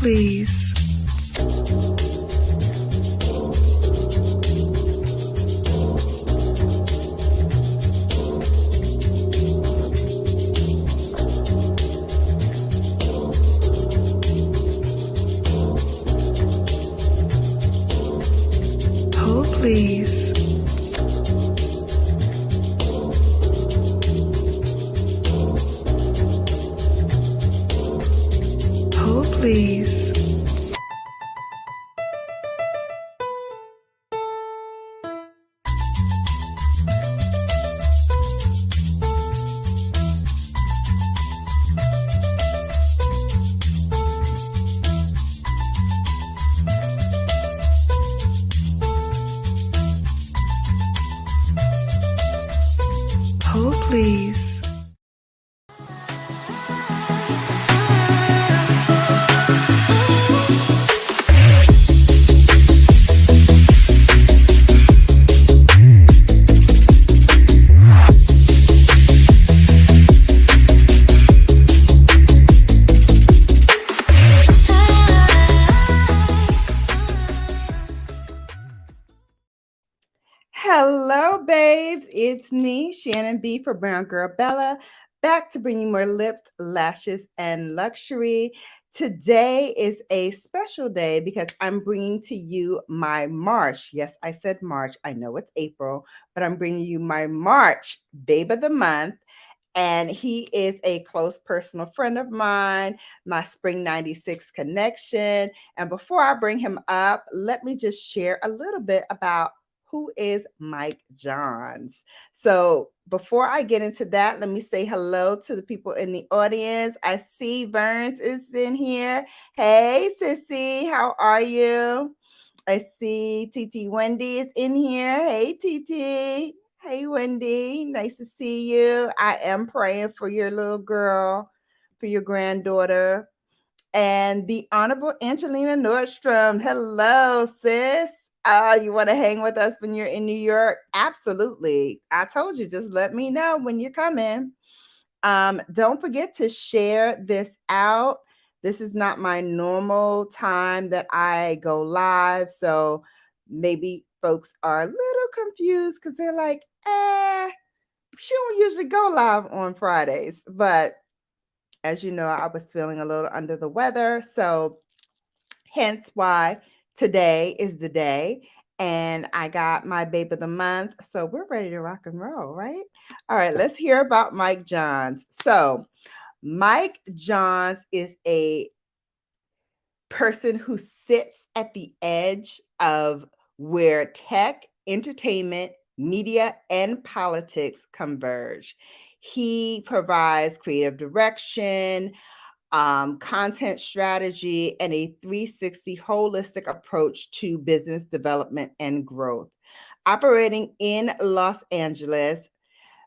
please. Hold, please. Hold, please. Hold, please. Hello, babes. It's me, Shannon B for Brown Girl Bella, back to bring you more lips, lashes, and luxury. Today is a special day because I'm bringing to you my March. Yes, I said March. I know it's April, but I'm bringing you my March Babe of the Month. And he is a close personal friend of mine, my Spring 96 connection. And before I bring him up, let me just share a little bit about who is Mike Johns. So before I get into that, let me say hello to the people in the audience. I see Burns is in here. Hey, Sissy, how are you? I see TT Wendy is in here. Hey, TT. Hey, Wendy. Nice to see you. I am praying for your little girl, for your granddaughter. And the Honorable Angelina Nordstrom. Hello, sis. You want to hang with us when you're in New York? Absolutely. I told you, just let me know when you're coming. Don't forget to share this out. This is not my normal time that I go live. So maybe folks are a little confused because they're like, she don't usually go live on Fridays. But as you know, I was feeling a little under the weather. So hence why today is the day. And I got my Babe of the Month. So we're ready to rock and roll, right? All right, let's hear about Mike Johns. So Mike Johns is a person who sits at the edge of where tech, entertainment, media, and politics converge. He provides creative direction, content strategy, and a 360 holistic approach to business development and growth. Operating in Los Angeles,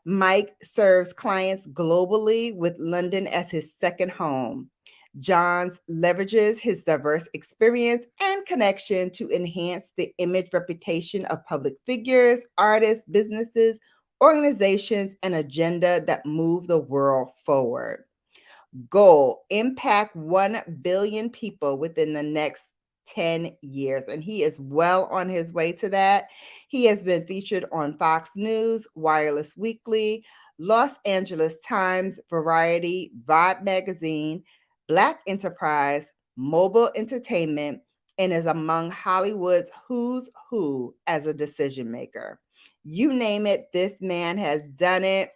Mike serves clients globally with London as his second home. Johns leverages his diverse experience and connection to enhance the image reputation of public figures, artists, businesses, organizations, and agenda that move the world forward. Goal: impact 1 billion people within the next 10 years. And he is well on his way to that. He has been featured on Fox News, Wireless Weekly, Los Angeles Times, Variety, Vibe Magazine, Black Enterprise, Mobile Entertainment, and is among Hollywood's who's who as a decision maker. You name it, this man has done it.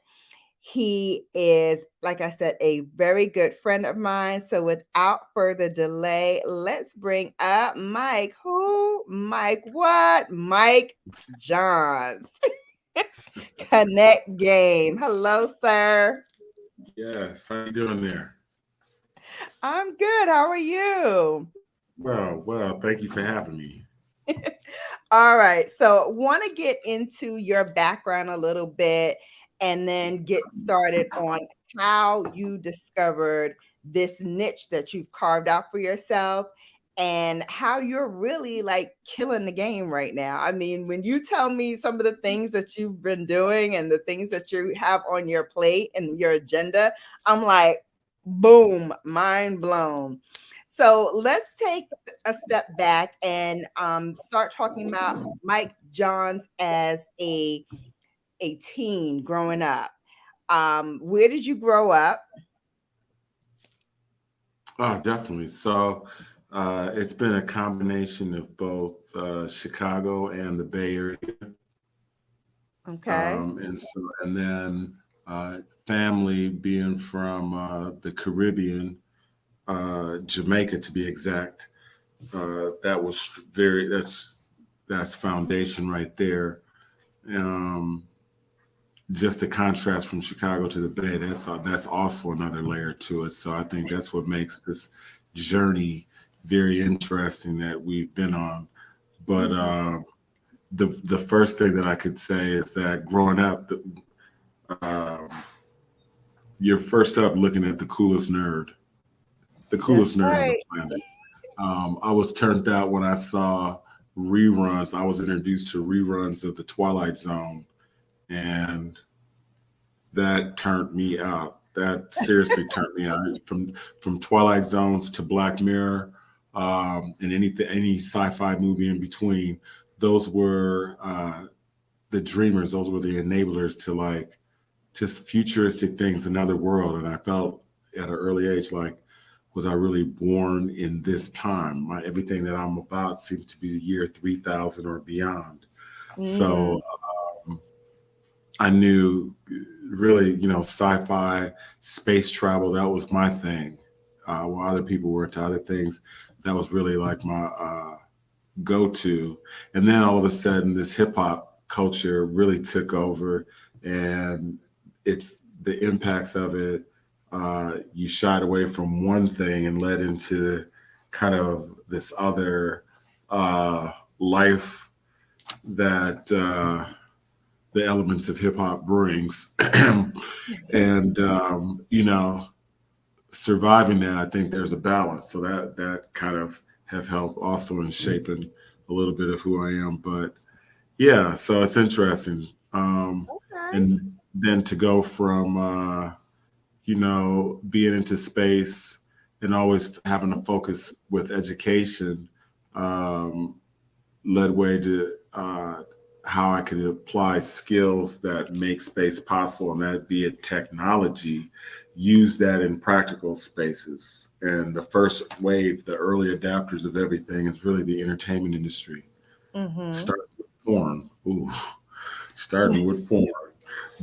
He is, like I said, a very good friend of mine. So without further delay, let's bring up Mike. Who? Mike what? Mike Johns. Connect Game. Hello, sir. Yes, how you doing there? I'm good. How are you? Well, thank you for having me. All right. So want to get into your background a little bit and then get started on how you discovered this niche that you've carved out for yourself and how you're really like killing the game right now. I mean, when you tell me some of the things that you've been doing and the things that you have on your plate and your agenda, I'm like, boom, mind blown. So let's take a step back and start talking about Mike Johns as a teen growing up. Where did you grow up? Oh, definitely. So it's been a combination of both Chicago and the Bay Area. Okay. And then family being from the Caribbean, Jamaica to be exact. That was that's foundation right there. Um, just the contrast from Chicago to the Bay, that's also another layer to it. So I think that's what makes this journey very interesting that we've been on. But Mhm. the first thing that I could say is that growing up, um, you're first up looking at the That's coolest nerd on the right. planet. I was turned out when I saw reruns. I was introduced to reruns of the Twilight Zone, and that turned me out. That seriously turned me out. From Twilight Zones to Black Mirror, and any sci-fi movie in between. Those were the dreamers. Those were the enablers to like just futuristic things, another world. And I felt at an early age like, was I really born in this time? Everything that I'm about seems to be the year 3000 or beyond. So Mm, I knew really, sci-fi, space travel, that was my thing. While other people were into other things, that was really like my go-to. And then all of a sudden, this hip hop culture really took over, and it's the impacts of it. You shied away from one thing and led into kind of this other life that the elements of hip hop brings. And surviving that, I think there's a balance. So that kind of have helped also in shaping a little bit of who I am. But yeah, so it's interesting. okay. And then to go from being into space and always having a focus with education, um, led way to how I could apply skills that make space possible, and that be it technology, use that in practical spaces. And the first wave, the early adapters of everything, is really the entertainment industry. Mm-hmm. Starting with porn, ooh, starting with porn.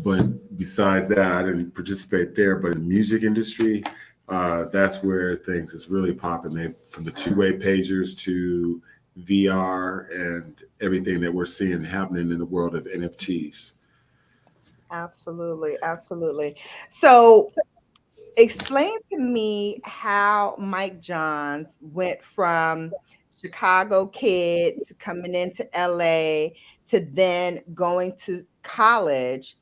But besides that, I didn't participate there. But in the music industry, that's where things is really popping. They from the two-way pagers to VR and everything that we're seeing happening in the world of NFTs. Absolutely, absolutely. So explain to me how Mike Johns went from Chicago kid to coming into LA to then going to college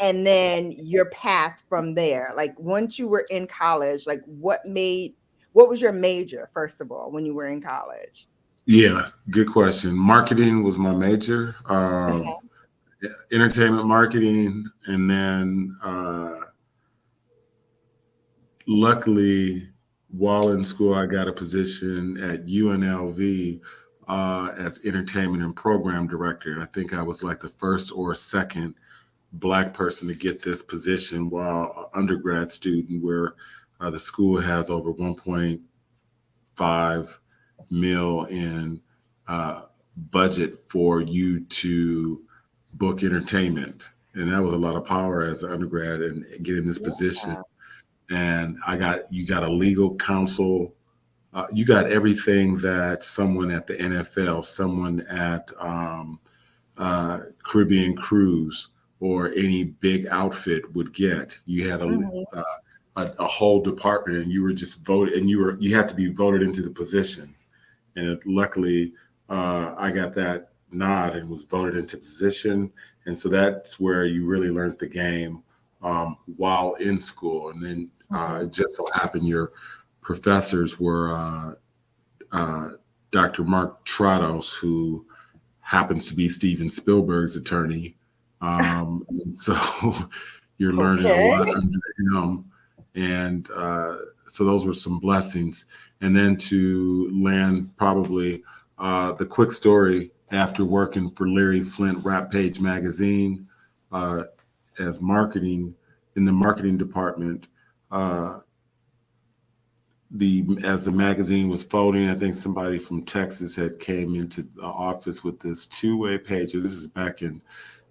and then your path from there. Like once you were in college, like what was your major first of all when you were in college? Yeah, good question. Marketing was my major, Uh-huh. entertainment marketing, and then luckily, while in school, I got a position at UNLV as entertainment and program director. And I think I was like the first or second Black person to get this position while an undergrad student, where the school has over 1.5 mil in budget for you to book entertainment. And that was a lot of power as an undergrad and getting this position. Yeah. And you got a legal counsel. You got everything that someone at the NFL, someone at Caribbean Cruise, or any big outfit would get. You had Mhm. a whole department, and you were just voted, and you had to be voted into the position. And luckily, I got that nod and was voted into position. And so that's where you really learned the game while in school. And then Mhm. it just so happened your professors were uh, Dr. Mark Trados, who happens to be Steven Spielberg's attorney. And so you're learning a Okay. lot under him. And so those were some blessings. and then to land probably the quick story after working for Larry Flint Rap Page magazine uh, as marketing in the marketing department. Uh, the as the magazine was folding, I think somebody from Texas had came into the office with this two-way page. This is back in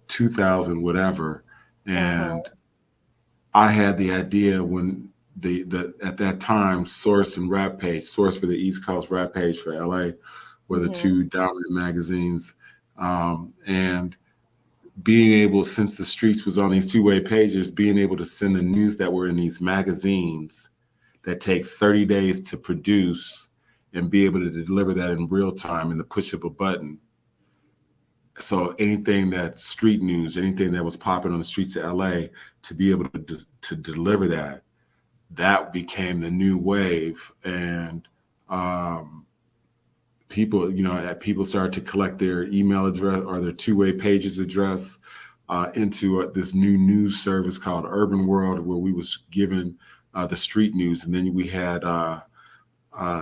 2000, whatever, Uh-huh. and I had the idea when the at that time Source and Rap Page, Source for the East Coast, Rap Page for LA, were the Mm-hmm. two dominant magazines, and being able, since the streets was on these two-way pages, being able to send the news that were in these magazines that take 30 days to produce and be able to deliver that in real time in the push of a button. So anything that street news, anything that was popping on the streets of LA, to be able to deliver that, that became the new wave. And um, people, people started to collect their email address or their two-way pages address into this new news service called Urban World, where we was given the street news, and then we had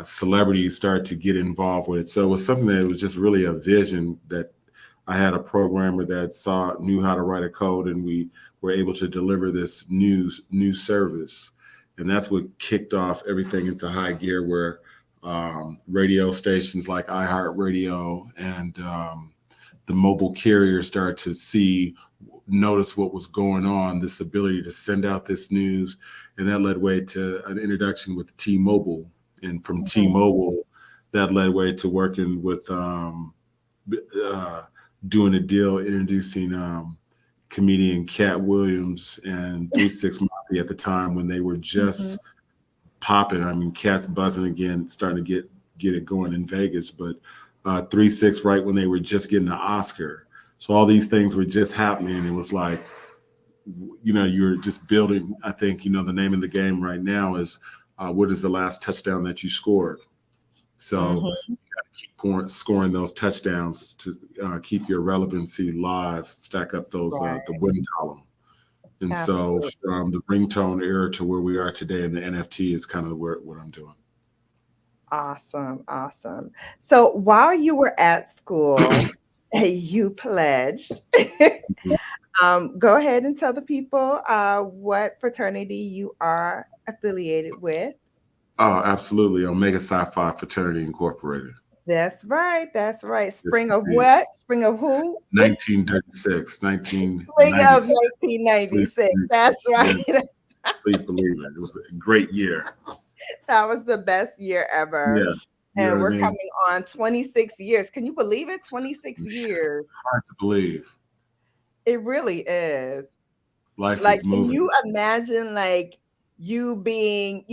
celebrities start to get involved with it. So it was something that was just really a vision that I had a programmer that knew how to write a code, and we were able to deliver this news service, and that's what kicked off everything into high gear. Where radio stations like iHeartRadio and the mobile carriers started to notice what was going on, this ability to send out this news, and that led way to an introduction with T-Mobile, and from T-Mobile, that led way to working with uh, doing a deal introducing comedian Cat Williams and 3 6 Mafia at the time when they were Mm-hmm. just popping. I mean, Cat's buzzing again, starting to get it going in Vegas, but 3 6 right when they were just getting the Oscar. So all these things were just happening. And it was like, you're just building. I think, the name of the game right now is what is the last touchdown that you scored? So Mm-hmm. keep scoring those touchdowns to keep your relevancy live, stack up those the Right. win column. And so Absolutely. from the ringtone era to where we are today in the NFT is kind of what I'm doing. Awesome. Awesome. So while you were at school, you pledged. Go ahead and tell the people what fraternity you are affiliated with. Oh, absolutely. Omega Sci-Fi Fraternity Incorporated. That's right. That's right. Yes, Spring of indeed. what? Spring of who? 1936, Spring of 1996. Please 1996. believe it. That's right. Yes, please believe it. It was a great year. That was the best year ever. Yeah. You know And what I we're mean? coming on 26 years. Can you believe it? 26 years. Hard to believe. It really is. Life Like, is can moving. you imagine like you being,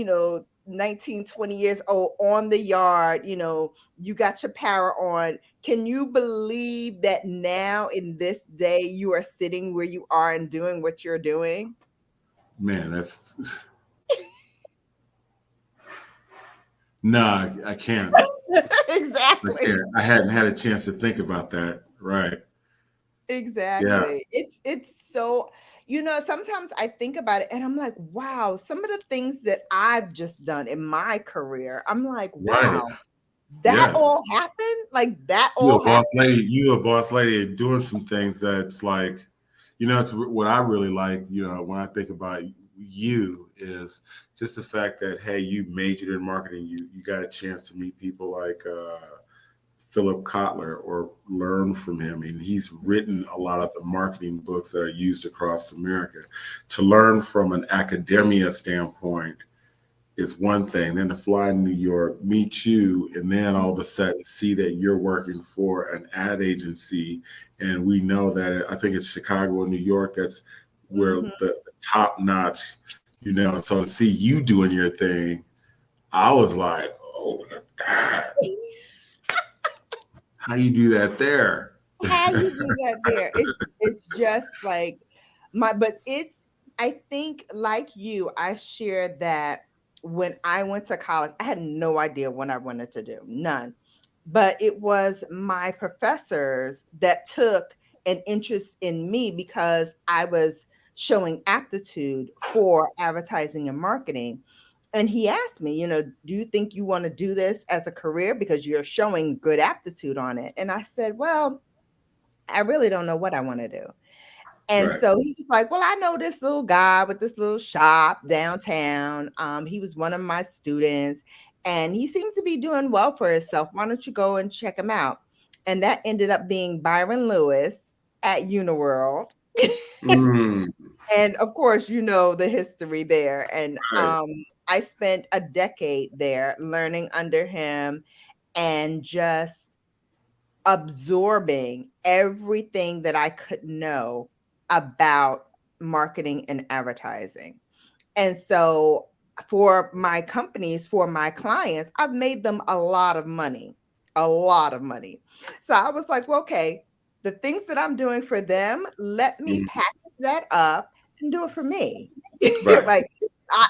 19, 20 years old on the yard, you got your power on. Can you believe that now in this day you are sitting where you are and doing what you're doing? Man, that's nah, I can't. I Exactly. can't. I hadn't had a chance to think about that. Right. Yeah. Exactly. It's so, sometimes I think about it and I'm like, wow, some of the things that I've just done in my career, I'm like, Right. wow, that Yes. all happened? Like that all happened? You a boss lady doing some things that's like, it's what I really like, when I think about you is just the fact that, hey, you majored in marketing. You got a chance to meet people like Philip Kotler or learn from him. And he's written a lot of the marketing books that are used across America. To learn from an academia standpoint is one thing. Then to fly to New York, meet you, and then all of a sudden see that you're working for an ad agency. And we know that I think it's Chicago and New York. That's where Mhm. the top notch, So to see you doing your thing, I was like, oh my God, how you do that there? How you do that there? It's just like but I think like you, I share that when I went to college, I had no idea what I wanted to do. None. But it was my professors that took an interest in me because I was showing aptitude for advertising and marketing. And he asked me, do you think you want to do this as a career because you're showing good aptitude on it? And I said, well, I really don't know what I want to do. And Right. so he was like, well, I know this little guy with this little shop downtown. He was one of my students and he seemed to be doing well for himself. Why don't you go and check him out? And that ended up being Byron Lewis at Uniworld. Mm, And of course, the history there. And right. I spent a decade there learning under him and just absorbing everything that I could know about marketing and advertising. And so for my companies, for my clients, I've made them a lot of money, a lot of money. So I was like, well, okay, the things that I'm doing for them, let me Mm, package that up and do it for me. right. Like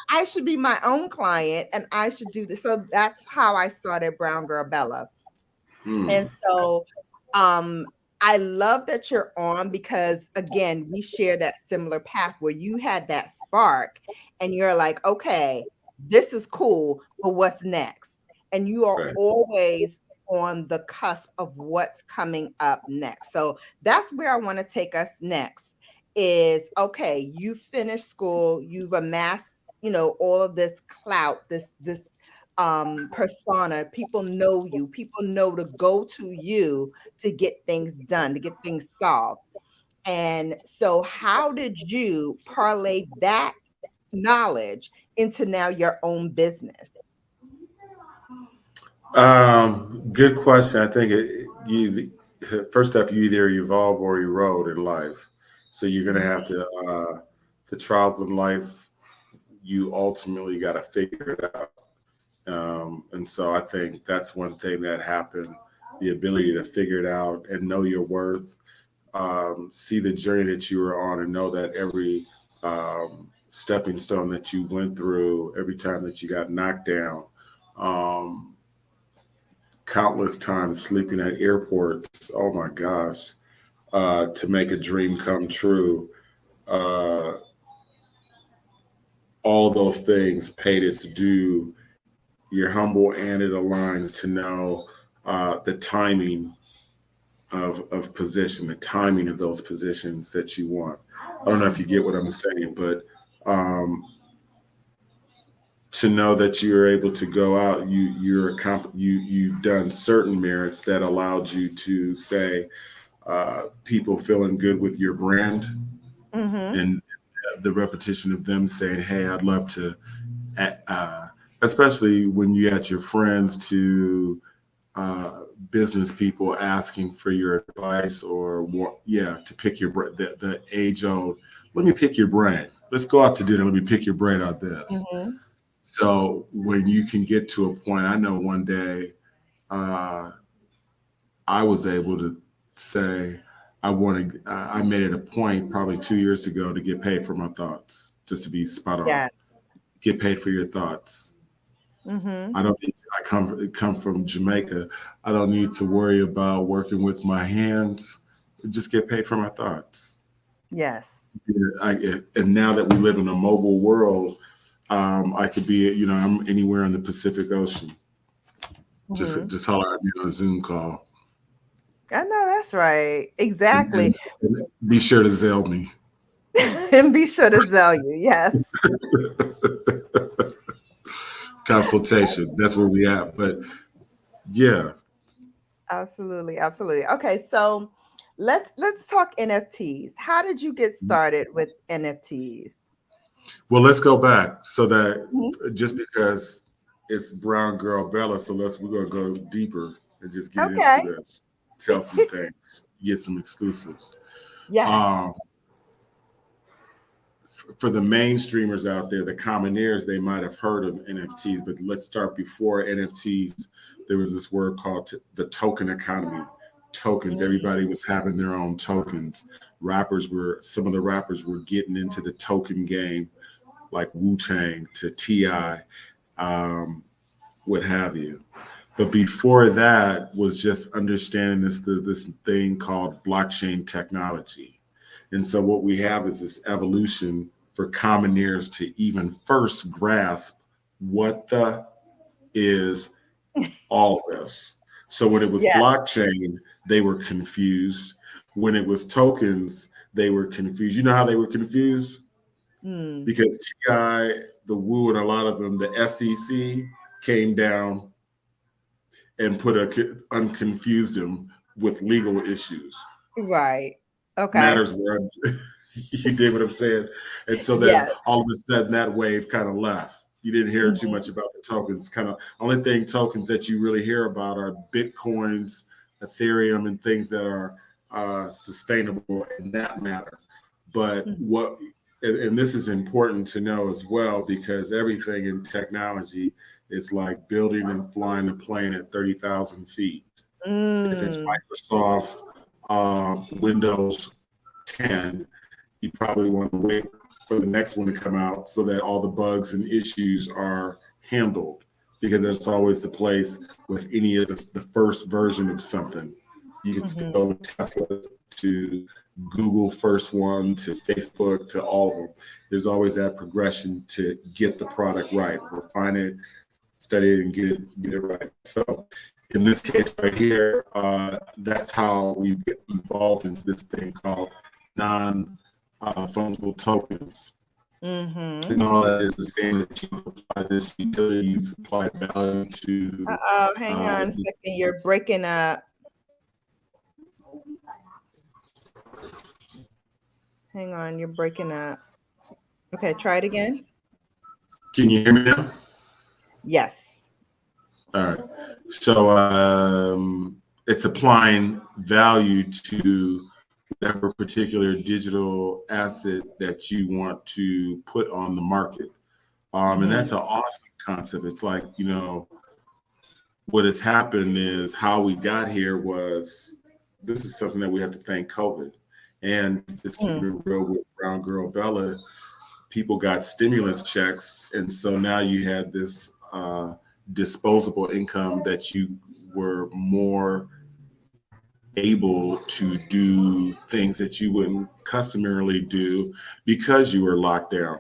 I should be my own client and I should do this. So that's how I started Brown Girl Bella. And Mm, so um I love that you're on because again, we share that similar path where you had that spark and you're like, okay, this is cool, but what's next? And you are right. always on the cusp of what's coming up next. So that's where I want to take us next is okay, you finished school, you've amassed, all of this clout, this persona. People know you. People know to go to you to get things done, to get things solved. And so, how did you parlay that knowledge into now your own business? Good question. I think you first step you either evolve or erode in life. So you're gonna have Mhm. to the trials in life. You ultimately got to figure it out. And so I think that's one thing that happened: the ability to figure it out and know your worth, see the journey that you were on, and know that every stepping stone that you went through, every time that you got knocked down. Um, Countless times sleeping at airports. Oh my gosh, to make a dream come true. Uh, all of those things paid its due. You're humble and it aligns to know the timing of position, the timing of those positions that you want. I don't know if you get what I'm saying, but um, to know that you're able to go out, you've done certain merits that allowed you to say, people feeling good with your brand Mhm. and the repetition of them saying, "Hey, I'd love to," uh, especially when you had your friends to uh, business people asking for your advice or yeah, to pick the age old. Let me pick your brain. Let's go out to dinner. Let me pick your brain on this. Mhm. So when you can get to a point, I know one day uh, I was able to say, I made it a point probably 2 years ago to get paid for my thoughts, just to be spot on. Yes. Get paid for your thoughts. Mhm. I don't need to, come from Jamaica. I don't need to worry about working with my hands. Just get paid for my thoughts. Yes. And now that we live in a mobile world, I could be, I'm anywhere in the Pacific Ocean. Mhm. Just holler at me on a Zoom call, I know that's right. and, Exactly. and be sure to Zelle me. And be sure to tell you. Yes. Consultation. That's where we at. But yeah, Absolutely, absolutely. Okay, so let's talk NFTs. How did you get started with NFTs? well, let's go back so that Mhm. just because it's Brown Girl Bella, so we're gonna go deeper and just get into Okay. this, tell some things, get some exclusives. Yes. Um, for the mainstreamers out there, the commonaires, they might have heard of NFTs, but let's start before NFTs. There was this word called the token economy. Tokens. Everybody Mm. was having their own tokens. Some of the rappers were getting into the token game, like Wu Tang to Ti, um, what have you. But before that was just understanding this thing called blockchain technology. And so what we have is this evolution for commoneers to even first grasp what the is all this? So when it was Yeah. blockchain, they were confused. When it was tokens, they were confused. You know how they were confused? Mm, Because TI, the Wu, and a lot of them, the SEC came down and unconfused them with legal issues. right. Okay. Matters were you did what I'm saying, and so then Yes. all of a sudden that wave kind of left. You didn't hear too Mhm. much about the tokens. Kind of only thing tokens that you really hear about are bitcoins, Ethereum, and things that are sustainable in that matter. But Mhm. what and this is important to know as well because everything in technology is like building and flying a plane at 30,000 feet. If it's Mm, Microsoft Windows 10, you probably want to wait for the next one to come out so that all the bugs and issues are handled because there's always a place with any of the first version of something. You can mhm. go with Tesla to Google first one to Facebook to all of them. There's always that progression to get the product right, refine it, study it, and get it right. So in this case right here, that's how we've evolved into this thing called non fungible tokens. Mhm. And all that is the same that you've applied this utility, you've applied value to. Uh-oh, hang Uh, on a second. You're breaking up. Hang on, you're breaking up. Okay, try it again. can you hear me now? Yes. All right. So it's applying value to whatever particular digital asset that you want to put on the market. And Mhm. that's an awesome concept. It's like, what has happened is how we got here was this is something that we have to thank COVID. And just keeping Mm, it real with Brown Girl Bella, people got stimulus checks. And so now you had this disposable income that you were more able to do things that you wouldn't customarily do because you were locked down.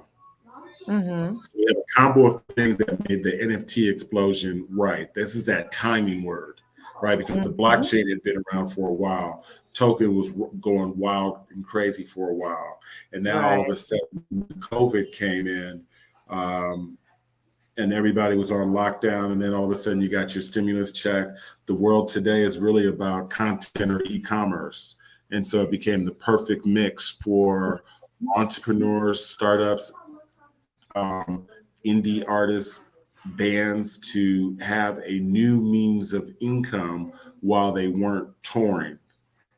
mhm. So we have a combo of things that made the NFT explosion right. This is that timing word, right? Because the Mhm. blockchain had been around for a while. Token was going wild and crazy for a while. And now all of Right. a sudden, COVID came in um, and everybody was on lockdown. And then all of a sudden, you got your stimulus check. The world today is really about content or e commerce. And so it became the perfect mix for entrepreneurs, startups, um, indie artists, bands to have a new means of income while they weren't touring.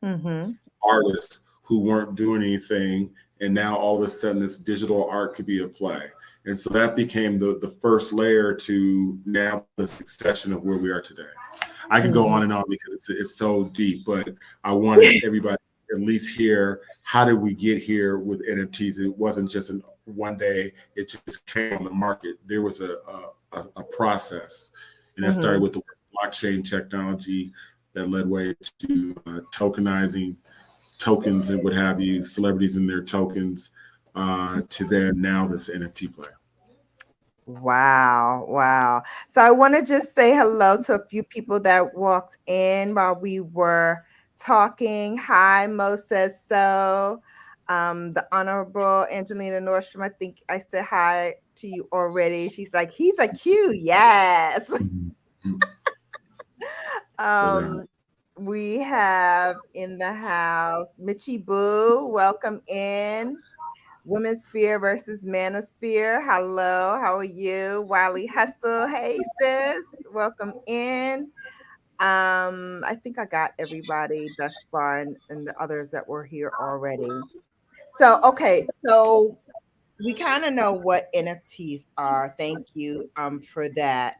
Mhm. Artists who weren't doing anything, and now all of a sudden this digital art could be a play. And so that became the first layer to now the succession of where we are today. I could go Mhm. on and on because it's so deep, but I wanted everybody to at least hear how did we get here with NFTs. It wasn't just one day; it just came on the market. There was a process, and that started Mhm. with the blockchain technology that led way to tokenizing tokens and what have you, celebrities and their tokens, to then now this NFT play. Wow, wow. So I want to just say hello to a few people that walked in while we were talking. Hi, Mo says so. The Honorable Angelina Nordstrom, I think I said hi to you already. She's like, he's a Q. Yes. Mm-hmm. Um, we have in the house Mitchie Boo. Welcome in. Women's Sphere versus Manosphere. Hello, how are you? Wiley Hustle. Hey sis, welcome in. I think I got everybody thus far and the others that were here already. So okay, so we kind of know what NFTs are. Thank you for that.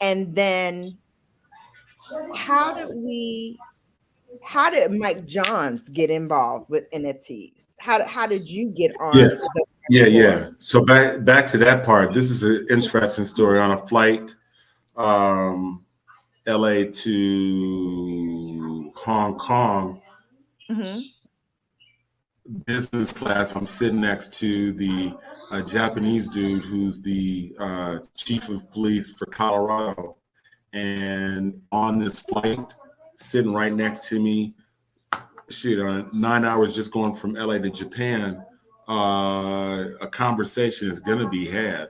And then how did we how did Mike Johns get involved with NFTs? How did you get Yeah, on the floor? yeah. So back to that part. This is an interesting story. On a flight, um, LA to Hong Kong, Hmm. business class. I'm sitting next to the Japanese dude who's the chief of police for Colorado. And on this flight, sitting right next to me, shoot, 9 hours just going from LA to Japan, a conversation is going to be had.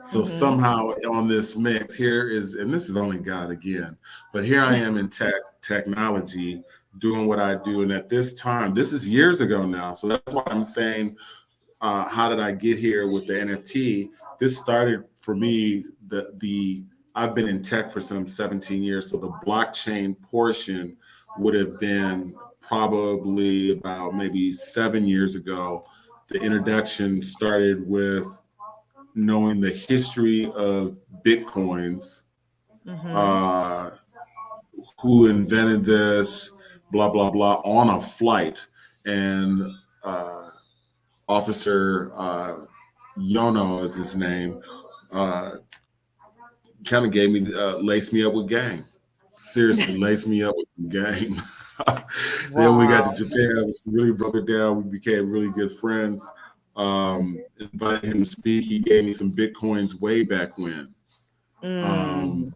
So Mm-hmm. somehow on this mix here is, and this is only God again, but here I am in technology doing what I do. And at this time, this is years ago now. So that's why I'm saying, how did I get here with the NFT? This started for me, the I've been in tech for some 17 years. So the blockchain portion would have been probably about maybe 7 years ago. The introduction started with knowing the history of Bitcoins, Mm-hmm. uh, who invented this, blah, blah, blah, on a flight. And uh, Officer Yono is his name, uh, kind of gave me, laced me up with game. Seriously, laced me up with game. Then we got to Wow. Japan, we really broke it down. We became really good friends. Invited him to speak. He gave me some Bitcoins way back when. Mm. Um,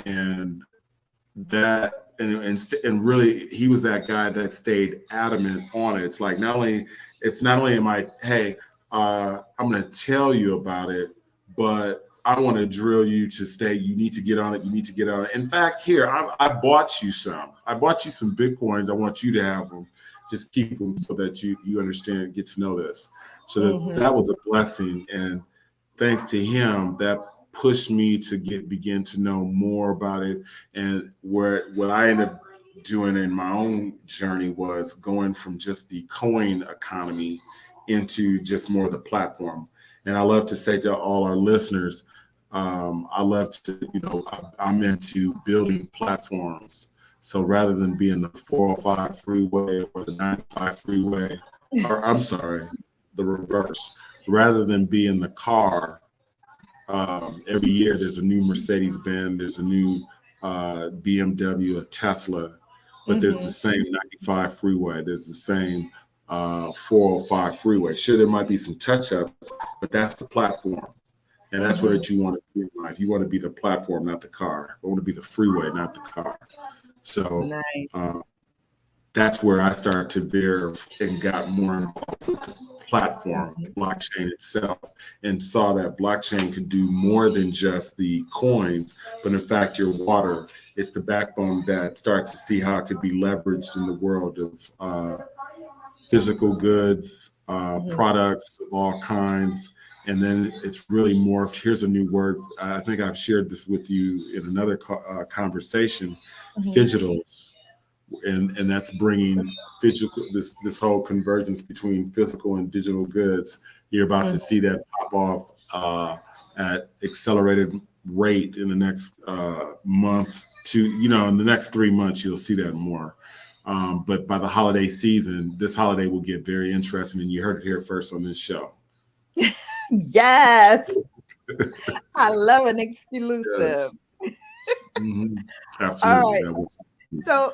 and and really he was that guy that stayed adamant on it. It's like not only am I, hey, I'm going to tell you about it, but I want to drill you to stay. You need to get on it. You need to get on it. In fact, here I bought you some. I bought you some Bitcoins. I want you to have them. Just keep them so that you understand and get to know this. So that Mm-hmm. was a blessing, and thanks to him, that pushed me to begin to know more about it. And what I ended up doing in my own journey was going from just the coin economy into just more of the platform. And I love to say to all our listeners, I love to, I'm into building platforms. So rather than being the 405 freeway or the 95 freeway, or I'm sorry, the reverse, rather than be in the car, every year there's a new Mercedes Benz, there's a new BMW, a Tesla, but there's the Mm-hmm. same 95 freeway, there's the same 405 freeway. Sure, there might be some touch ups, but that's the platform. And that's Mm-hmm. what you want to be in life. You want to be the platform, not the car. I want to be the freeway, not the car. So Nice. uh, that's where I started to veer and got more involved with the platform, Mm-hmm. blockchain itself, and saw that blockchain could do more than just the coins, but in fact, your water. It's the backbone that starts to see how it could be leveraged in the world of physical goods, Mm-hmm. products of all kinds. And then it's really morphed. Here's a new word. I think I've shared this with you in another conversation, Mm-hmm. phygitals, and that's bringing physical, this whole convergence between physical and digital goods. You're about to see that pop off at accelerated rate in the next month to, in the next 3 months. You'll see that more. But by the holiday season, this holiday will get very interesting, and you heard it here first on this show. Yes. I love an exclusive. Yes. Hmm. All Absolutely. right. That was. So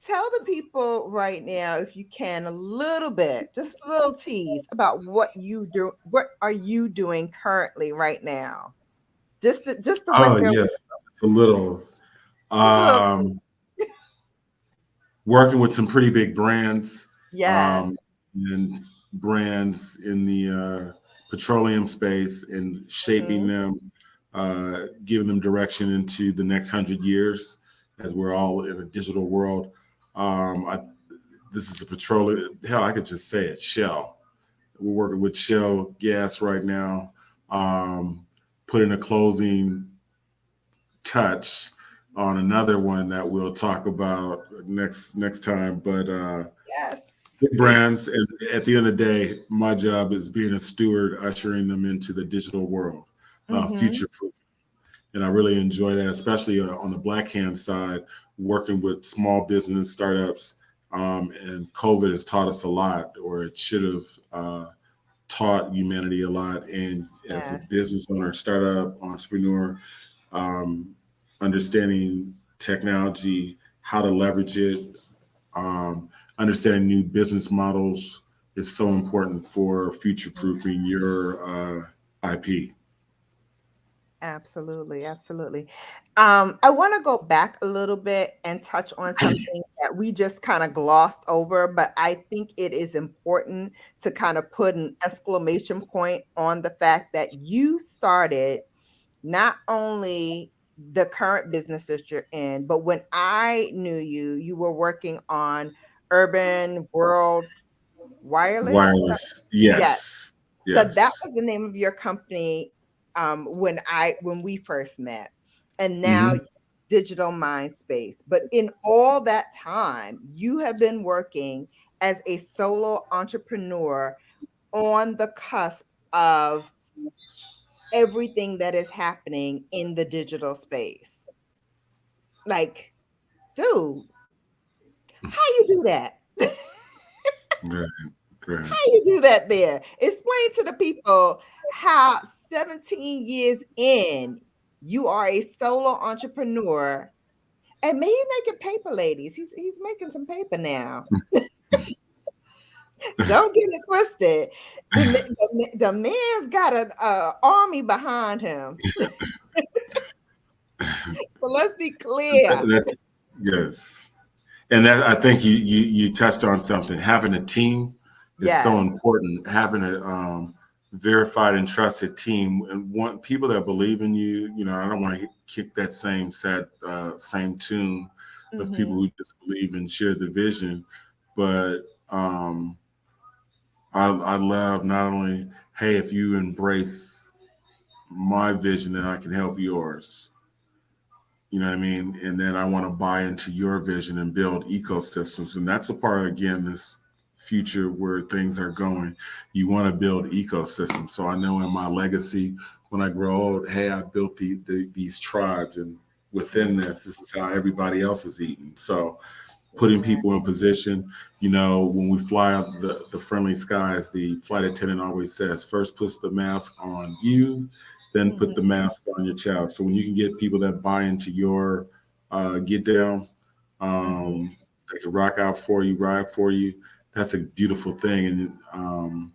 tell the people right now, if you can, a little bit, just a little tease about what you do. What are you doing currently right now? Just to Oh wet their yes, whistle. it's a little. Just a little. Um, Working with some pretty big brands, Yes. um, and brands in the petroleum space, and shaping Mhm. them, giving them direction into the next 100 years as we're all in a digital world. This is a petroleum, hell, I could just say it, Shell. We're working with Shell Gas right now, putting a closing touch on another one that we'll talk about next time. But Yes. big brands, and at the end of the day, my job is being a steward, ushering them into the digital world, Mm-hmm. future proof. And I really enjoy that, especially on the Black hand side, working with small business startups. And COVID has taught us a lot, or it should have taught humanity a lot. And as a Yes. business owner, startup entrepreneur, um, understanding technology, how to leverage it. understanding new business models is so important for future proofing your IP. Absolutely, absolutely. I want to go back a little bit and touch on something that we just kind of glossed over, but I think it is important to kind of put an exclamation point on the fact that you started not only the current business that you're in, but when I knew you, you were working on Urban World Wireless. Wireless, Yes. yes, So that yes. was the name of your company, when we first met, and now Hmm. Digital Mind Space. But in all that time, you have been working as a solo entrepreneur on the cusp of everything that is happening in the digital space. Like, dude, how you do that? Right, How right. you do that there? Explain to the people how 17 years in, you are a solo entrepreneur, and he's making paper, ladies. He's making some paper now. Don't get it twisted. The man's got a army behind him. So let's be clear. That's yes. And that, I think you touched on something. Having a team is so Yes. important. Having a verified and trusted team, and want people that believe in you. You know, I don't want to kick that same tune of people Hmm. who just believe and share the vision. But I love not only, hey, if you embrace my vision, then I can help yours. You know what I mean? And then I want to buy into your vision and build ecosystems. And that's a part, again, this future where things are going. You want to build ecosystems. So I know in my legacy, when I grow old, hey, I built these tribes. And within this is how everybody else is eating. So putting Yeah. people in position, you know, when we fly up the friendly skies, the flight attendant always says, first put the mask on you, then put the Mhm, mask on your child. So when you can get people that buy into your get down, mhm, they can rock out for you, ride for you. That's a beautiful thing. And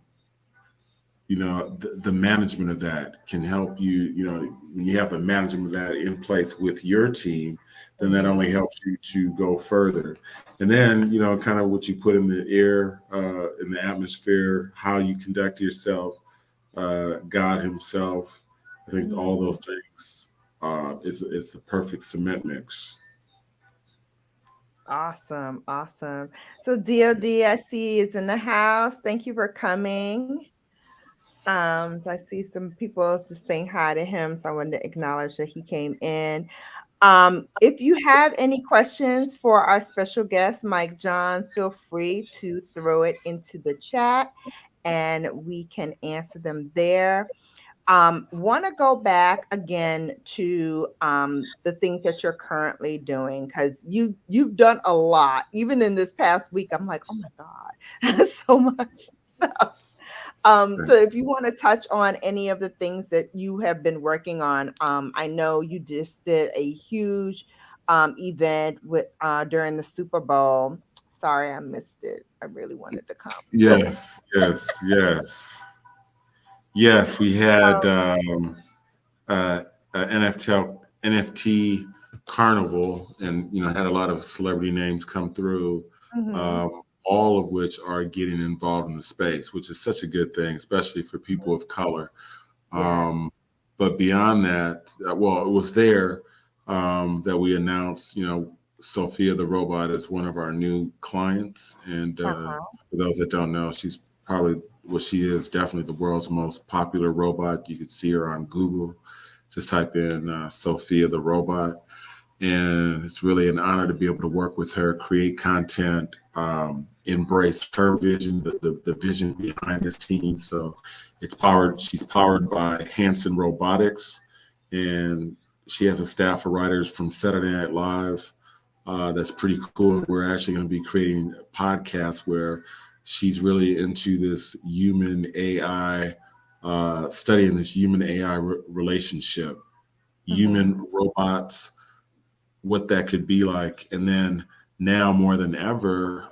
you know, the management of that can help you. You know, when you have the management of that in place with your team, then that mhm, only helps you to go further. And then, you know, kind of what you put in the air, in the atmosphere, how you conduct yourself, God Himself. I think all mhm. those things is the perfect cement mix. Awesome, awesome. So DOD, I see is in the house. Thank you for coming. So I see some people just saying hi to him. So I wanted to acknowledge that he came in. If you have any questions for our special guest, Mike Johns, feel free to throw it into the chat and we can answer them there. Want to go back again to the things that you're currently doing because you've done a lot. Even in this past week, I'm like, oh my God, so much stuff. So if you want to touch on any of the things that you have been working on, I know you just did a huge event with during the Super Bowl. Sorry, I missed it. I really wanted to come. Okay. Yes, yes, yes, yes. We had uh, NFT carnival, and you know had a lot of celebrity names come through, Mhm. all of which are getting involved in the space, which is such a good thing, especially for people of color. Yeah. Um, but beyond that, well, it was there that we announced, you know, Sophia the robot is one of our new clients, and Uh-huh. for those that don't know, she's probably what she is definitely the world's most popular robot. You could see her on Google. Just type in Sophia the robot, and it's really an honor to be able to work with her, create content, embrace her vision, the vision behind this team. So it's powered. She's powered by Hanson Robotics, and she has a staff of writers from Saturday Night Live. That's pretty cool. We're actually going to be creating podcasts where she's really into this human AI, studying this human AI relationship, Mhm. human robots, what that could be like. And then now more than ever,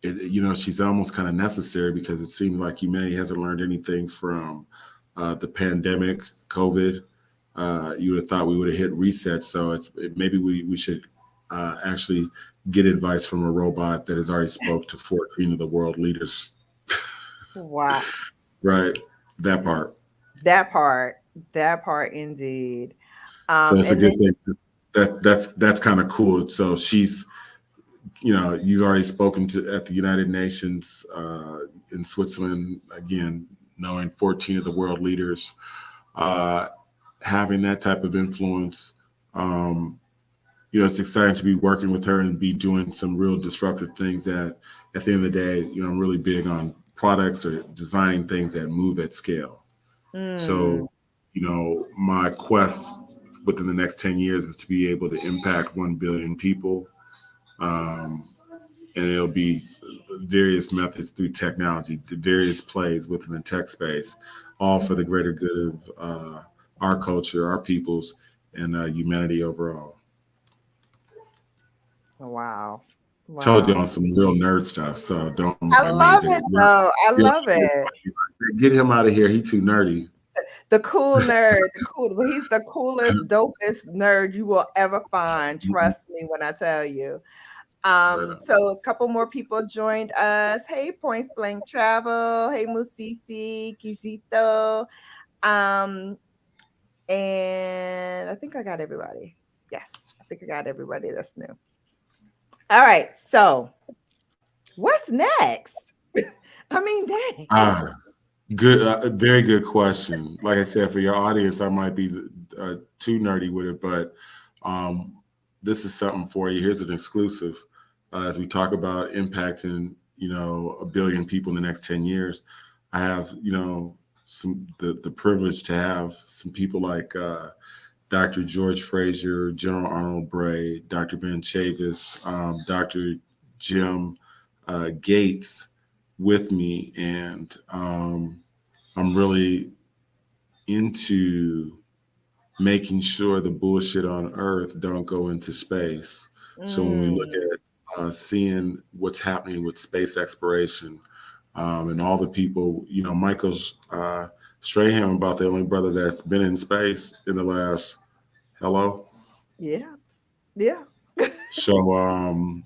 she's almost kind of necessary because it seems like humanity hasn't learned anything from the pandemic, COVID. You would have thought we would have hit reset. So maybe we should actually get advice from a robot that has already spoke to 14 of the world leaders. Wow. Right, that part. That part. That part indeed. So it's a And good then thing. That's kind of cool. So she's, you've already spoken to at the United Nations in Switzerland again, knowing 14 of the world leaders, uh, having that type of influence. Um, it's exciting to be working with her and be doing some real disruptive things that at the end of the day, I'm really big on products or designing things that move at scale. mm, So, my quest within the next 10 years is to be able to impact 1 billion people. Um, and it'll be various methods through technology, the various plays within the tech space, all for the greater good of our culture, our peoples, and humanity overall. wow. Told you Wow. on some real nerd stuff, so don't I mind me. love it though. I love it. Get him out of here. He too nerdy. The cool nerd, the cool, but he's the coolest, dopest nerd you will ever find. Trust me when I tell you. Right on. So a couple more people joined us. Hey, Points Blank Travel. Hey, Musisi, Kizito. Um, and I think I got everybody. Yes, I think I got everybody that's new. All right, so what's next? I mean, dang. Ah, good, very good question. Like I said, for your audience, I might be too nerdy with it, but um, this is something for you. Here's an exclusive. As we talk about impacting, 1 billion people in the next 10 years, I have, some the privilege to have some people like Dr. George Frazier, General Arnold Bray, Dr. Ben Chavis, Dr. Jim Gates with me, and I'm really into making sure the bullshit on Earth don't go into space. So when we look Mm, at seeing what's happening with space exploration and all the people, Michael's Strahan about the only brother that's been in space in the last hello. yeah, yeah. So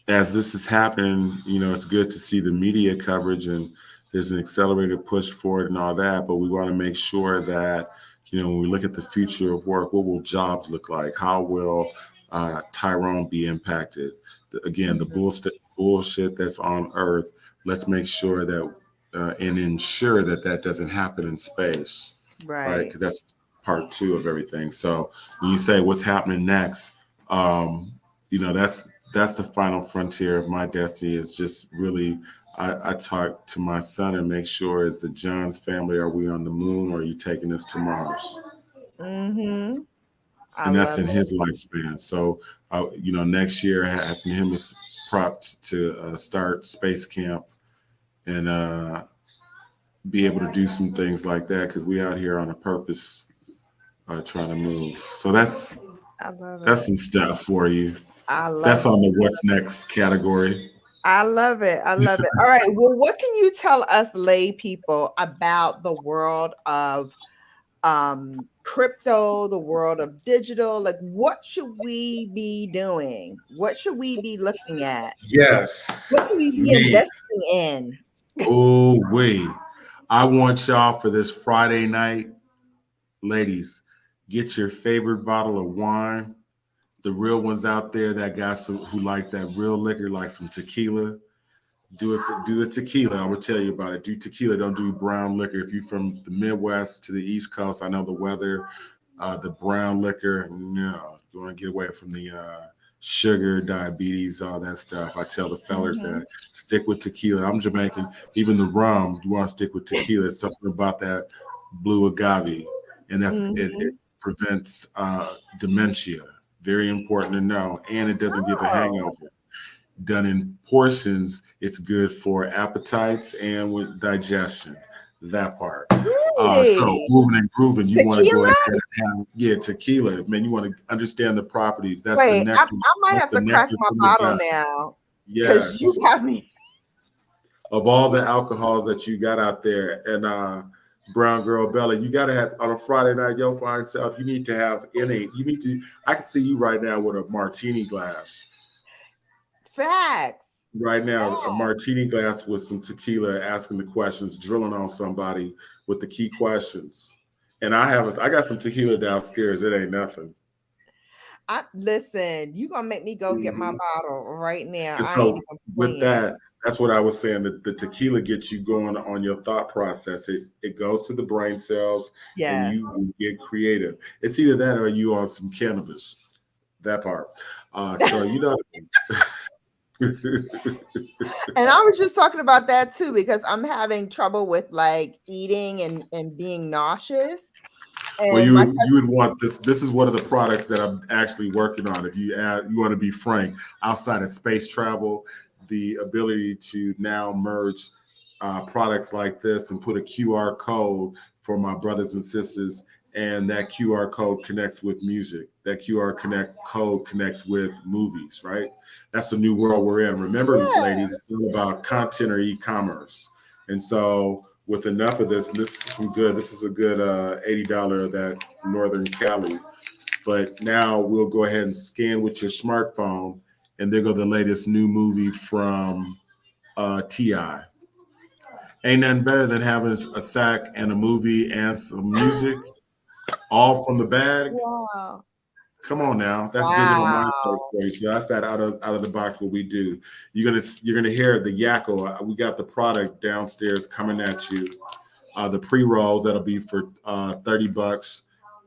as this is happening, it's good to see the media coverage and there's an accelerated push for it and all that. But we want to make sure that, when we look at the future of work, what will jobs look like? How will Tyrone be impacted? Again, the Mhm. bullshit that's on Earth, let's make sure that and ensure that that doesn't happen in space, right? Right. Because that's part two of everything. So when you say what's happening next, um, that's the final frontier of my destiny. Is just really I talk to my son and make sure as the Johns family, are we on the moon or are you taking us to Mars? Mm-hmm. I And that's love in it. his lifespan. So, next year, having him is propped to start space camp and be able to do some things like that because we out here on a purpose trying to move. So I love that's it. some stuff for you. I love That's on it. the what's next category. I love it. I love it. All right. Well, what can you tell us lay people about the world of crypto, the world of digital? Like, what should we be doing? What should we be looking at? Yes, What should we be me. investing in? Oh, wait. I want y'all for this Friday night, ladies, get your favorite bottle of wine. The real ones out there that got some who like that real liquor, like some tequila. Do the tequila. I will tell you about it. Do tequila. Don't do brown liquor. If you're from the Midwest to the East Coast, I know the weather. The brown liquor, no. You want to get away from the sugar, diabetes, all that stuff. I tell the fellers Mhm. that stick with tequila. I'm Jamaican. Even the rum, you want to stick with tequila. It's something about that blue agave, and it Mhm. prevents dementia. Very important to know, and it doesn't give a Oh, hangover. Done in portions, it's good for appetites and with digestion. That part. So really? moving and grooving, you want to go ahead Tequila? and have, yeah, tequila. Man, you want to understand the properties. That's the Wait, I nectar. might That's have the to crack nectar my from the bottle gut. now because you Yes. got me. of all the alcohols that you got out there. And Brown Girl Bella, you got to have on a Friday night, your fine self. You need to have any. You need to. I can see you right now with a martini glass. Facts. Right now, a Facts. martini glass with some tequila, asking the questions, drilling on somebody with the key questions. And I got some tequila downstairs. It ain't nothing. I listen, you gonna make me go get my Mhm. bottle right now. And I ain't so even with playing. that, that's what I was saying. That the tequila gets you going on your thought process. It goes to the brain cells, and Yes. you will get creative. It's either that or you on some cannabis. That part. So you know. And I was just talking about that too because I'm having trouble with like eating and being nauseous. Well, And my you would want this. This is one of the products that I'm actually working on. If you want to be frank, outside of space travel, the ability to now merge products like this and put a QR code for my brothers and sisters, and that QR code connects with music. That code connects with movies. Right. That's the new world we're in. Remember, yeah. ladies, it's all about content or e-commerce, and so with enough of this, and this is some good. This is a good $80 of that Northern Cali. But now we'll go ahead and scan with your smartphone, and there go the latest new movie from Ti. Ain't nothing better than having a sack and a movie and some music all from the bag. Wow. Come on now, that's digital mindset Wow. for you. So that's that out of the box what we do. You're gonna hear the yakko. We got the product downstairs coming at you. The pre-rolls that'll be for $30,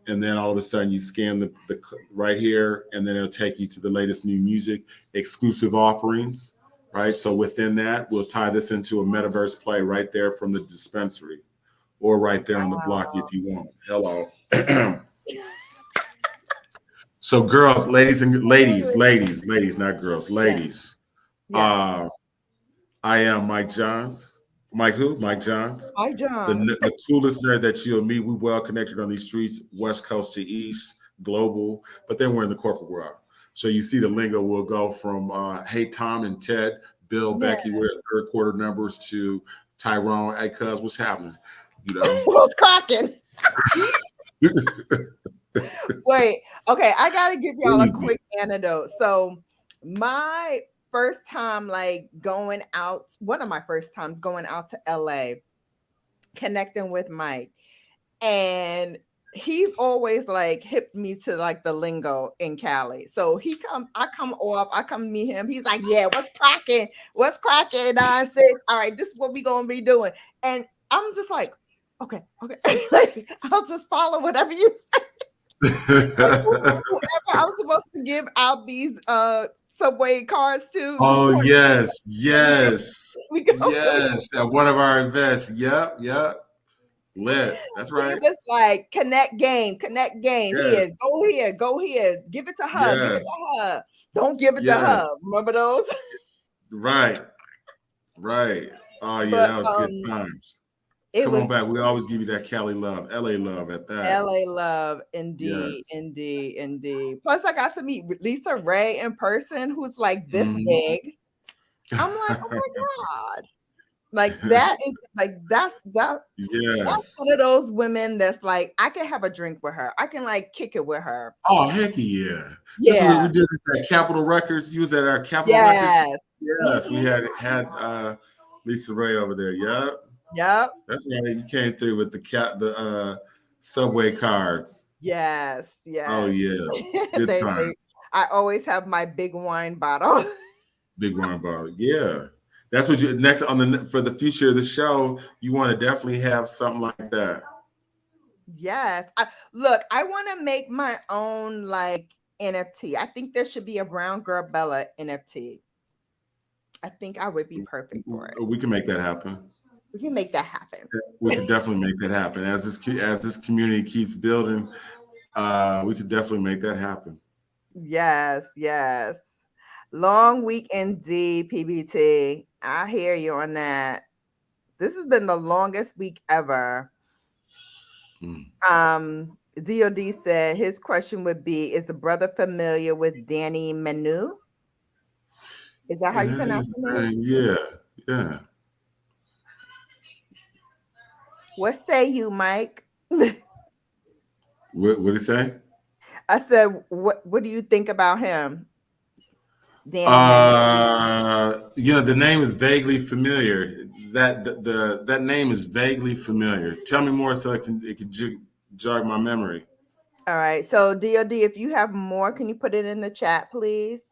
and then all of a sudden you scan the right here, and then it'll take you to the latest new music, exclusive offerings, right? So within that, we'll tie this into a metaverse play right there from the dispensary, or right there on the block Wow. if you want. Hello. So girls, ladies, not girls, Yes. ladies. Yes. Uh, I am Mike Johns. Mike who? Mike Johns. Hi, Johns. The coolest nerd that you'll meet. We well connected on these streets, west coast to east, global, but then we're in the corporate world. So you see the lingo will go from hey Tom and Ted, Bill, Yeah. Becky, we're at third quarter numbers to Tyrone, hey cuz, what's happening? You know? Who's cracking? Wait, okay, I gotta give y'all a Easy. quick anecdote. So my first time like going out, one of my first times going out to LA, connecting with Mike, and he's always like hipped me to like the lingo in Cali. So I come off, I come meet him. He's like, yeah, what's cracking? What's cracking? 9-6. All right, this is what we gonna be doing. And I'm just like, okay, okay. Like, I'll just follow whatever you say. Like whoever I'm supposed to give out these subway cards to, just Oh point yes, your name. yes, We go. yes. At one of our events. Yep, yep. Lit. That's He right. was like, connect game. Yes, Here, go here. Give it to her, give it yes, to her. Don't give it to her. yes. Remember those? Right, right. Oh yeah, But that was good times. it Come was on back. We always give you that Cali love, LA love at that. LA love, indeed, Yes. indeed, indeed. Plus, I got to meet Lisa Ray in person, who's like this Mhm. big. I'm like, oh my God. Like that is like that's Yes. one of those women that's like I can have a drink with her. I can like kick it with her. Oh heck yeah! This is what Yeah. we did at Capitol Records. You was at our Capitol Records. Yes. Yes, we Mhm. had Lisa Ray over there. Yep, Yep. that's right. You came through with the subway cards. Yes. Oh Yes. yes, good They times. I always have my big wine bottle. Big wine bar. Yeah, that's what you next on the for the future of the show. You want to definitely have something like that. Yes. Look, I want to make my own like NFT. I think there should be a Brown Girl Bella NFT. I think I would be perfect for it. We can make that happen. We can make that happen. We could definitely make that happen as as this community keeps building. We could definitely make that happen. Yes, yes. Long week indeed, PBT. I hear you on that. This has been the longest week ever. Mm. DOD said his question would be: is the brother familiar with Danny Manu? Is that how you pronounce the name? Yeah, yeah. What say you, Mike? What did it say? I said, what do you think about him? Danny Mason. The name is vaguely familiar. That name is vaguely familiar. Tell me more so it can jog my memory. All right. So DOD, if you have more, can you put it in the chat, please?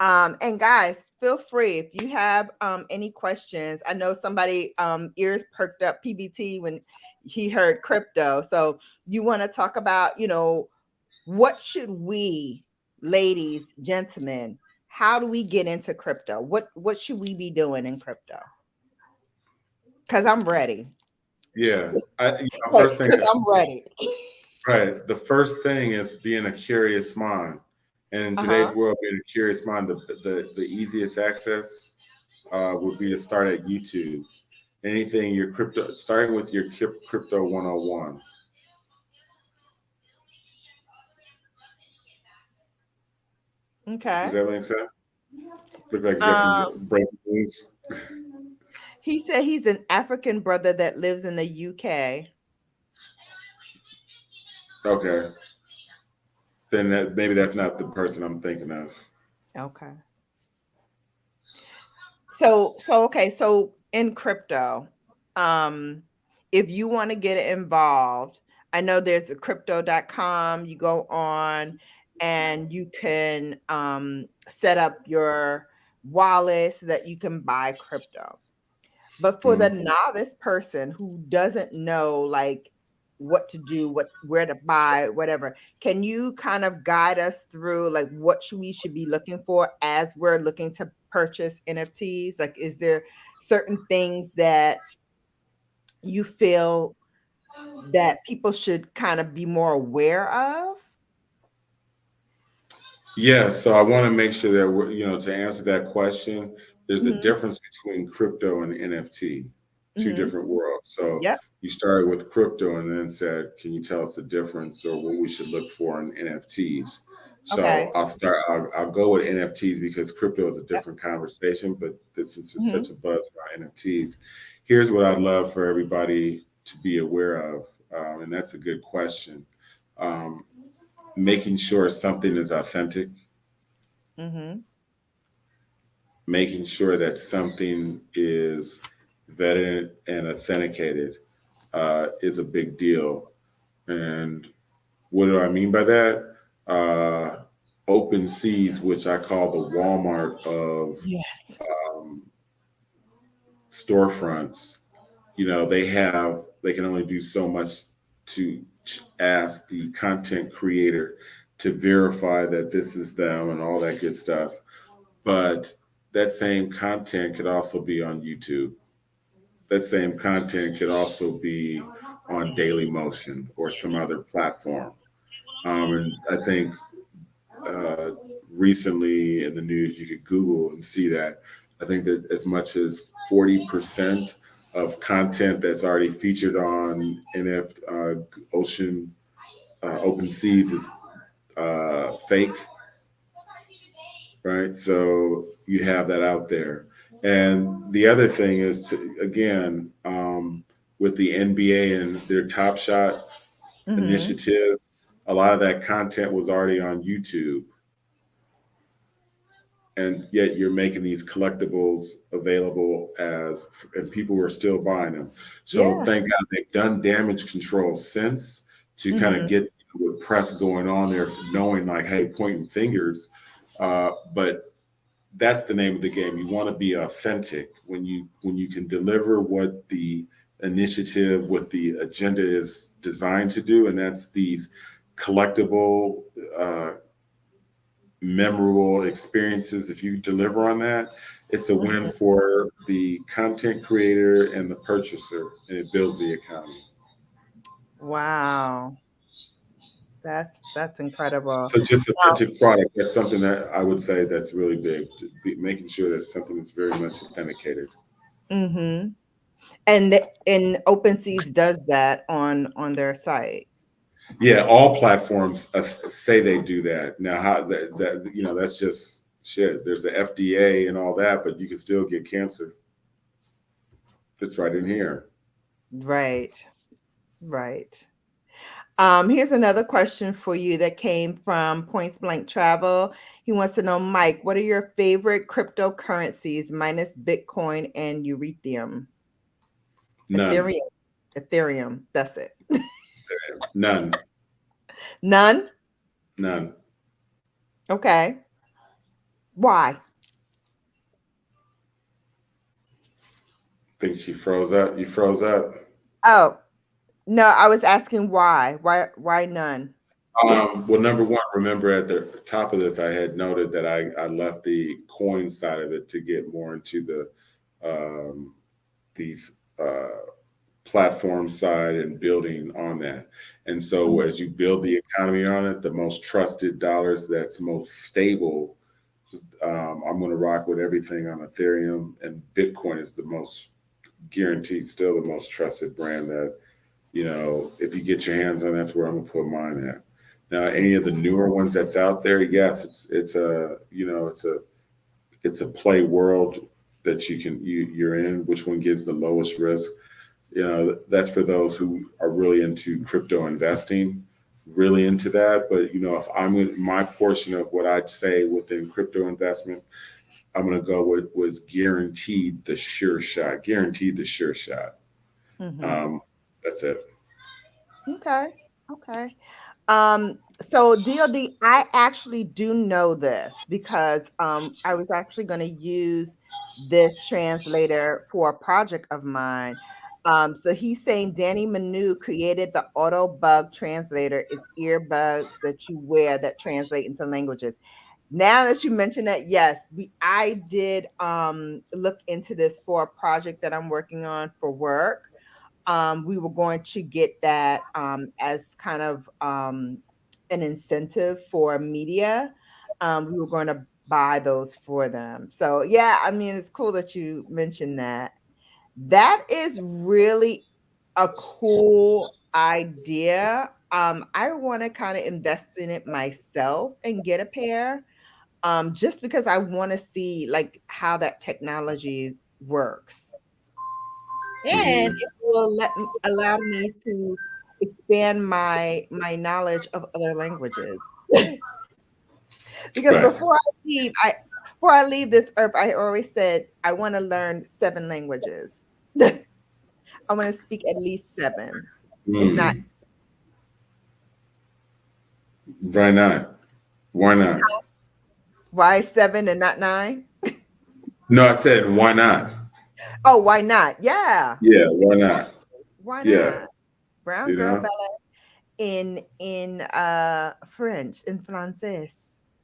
And guys, feel free if you have any questions. I know somebody ears perked up PBT when he heard crypto. So you want to talk about, what should we, ladies, gentlemen, how do we get into crypto? What should we be doing in crypto? Because I'm ready. Yeah, first thing, Because I'm ready. right. The first thing is being a curious mind, and in today's Uh-huh. world, being a curious mind, the easiest access would be to start at YouTube. Anything your crypto, starting with your crypto 101. Does Okay. that make sense? Look like you got some Um, breaking news. he said he's an African brother that lives in the UK. Okay, then maybe that's not the person I'm thinking of. Okay. So okay, so in crypto, um, if you want to get involved, I know there's a crypto.com, you go on and you can set up your wallet so that you can buy crypto. But for the Mhm. novice person who doesn't know like what to do, where to buy, whatever, can you kind of guide us through like what we should be looking for as we're looking to purchase NFTs? Like, is there certain things that you feel that people should kind of be more aware of? Yeah, so I want to make sure that to answer that question, there's a Hmm. difference between crypto and NFT, two Hmm. different worlds. So Yep. you started with crypto and then said, "Can you tell us the difference or what we should look for in NFTs?" So Okay. I'll go with NFTs because crypto is a Yep. different conversation, but this is just such Hmm. a buzz about NFTs. Here's what I'd love for everybody to be aware of, and that's a good question. Um, Making sure something is authentic, Hmm. making sure that something is vetted and authenticated is a big deal. And what do I mean by that? Uh, Open seas, which I call the Walmart of Yeah. um, storefronts, they can only do so much to ask the content creator to verify that this is them and all that good stuff. But that same content could also be on YouTube. That same content could also be on Daily Motion or some other platform. And I think uh, recently in the news, you could Google and see that. I think that as much as 40% of content that's already featured on Ocean Open Seas is fake, right? So you have that out there. And the other thing is, again, with the NBA and their Top Shot Hmm. initiative, a lot of that content was already on YouTube. And yet you're making these collectibles available and people are still buying them. So Yeah. thank God they've done damage control since to kind of Hmm. get with press going on there, knowing like, hey, pointing fingers. But that's the name of the game. You want to be authentic when you can deliver what the initiative, what the agenda is designed to do, and that's these collectible, memorable experiences. If you deliver on that, it's a win Hmm. for the content creator and the purchaser, and it builds the economy. Wow. That's incredible. So just Now, authentic product. That's something that I would say that's really big. Making sure that something is very much authenticated. hmm and OpenSeas does that on their site. Yeah, all platforms say they do that. Now, how that's just shit. There's the FDA and all that, but you can still get cancer. It's right in here. Right. Right. Here's another question for you that came from Points Blank Travel. He wants to know, Mike, what are your favorite cryptocurrencies minus Bitcoin and Ethereum? None. Ethereum. Ethereum. That's it. None. None? None. Okay. Why? Think she froze up. You froze up. Oh, no, I was asking why. Why none? Well, number one, remember at the top of this, I had noted that I left the coin side of it to get more into the platform side and building on that. And so Mhm. as you build the economy on it, the most trusted dollars that's most stable, I'm going to rock with everything on Ethereum, and Bitcoin is the most guaranteed, still the most trusted brand that, if you get your hands on, that's where I'm gonna put mine at. Now, any of the newer ones that's out there, yes, it's a play world that you're in. Which one gives the lowest risk? That's for those who are really into crypto investing, really into that. But if I'm in my portion of what I'd say within crypto investment, I'm gonna go with was guaranteed the sure shot. Guaranteed the sure shot. Mhm. Um, that's it. Okay. Okay. So DOD, I actually do know this because I was actually going to use this translator for a project of mine. So he's saying Danny Manu created the auto bug translator. It's earbuds that you wear that translate into languages. Now that you mention that, yes, I did look into this for a project that I'm working on for work. We were going to get that as kind of an incentive for media. We were going to buy those for them. So, yeah, I mean, it's cool that you mentioned that. That is really a cool idea. I want to kind of invest in it myself and get a pair just because I want to see like how that technology works. And Hmm. it will allow me to expand my knowledge of other languages. Because Right. before I leave this earth, I always said I wanna learn 7 languages. I wanna speak at least 7, if not Mm. Why not? Why not? why 7 and not 9? No, I said why not? Oh, why not? Yeah. Yeah, why not? Why Yeah, not? Brown you girl know. Bella in French, in français.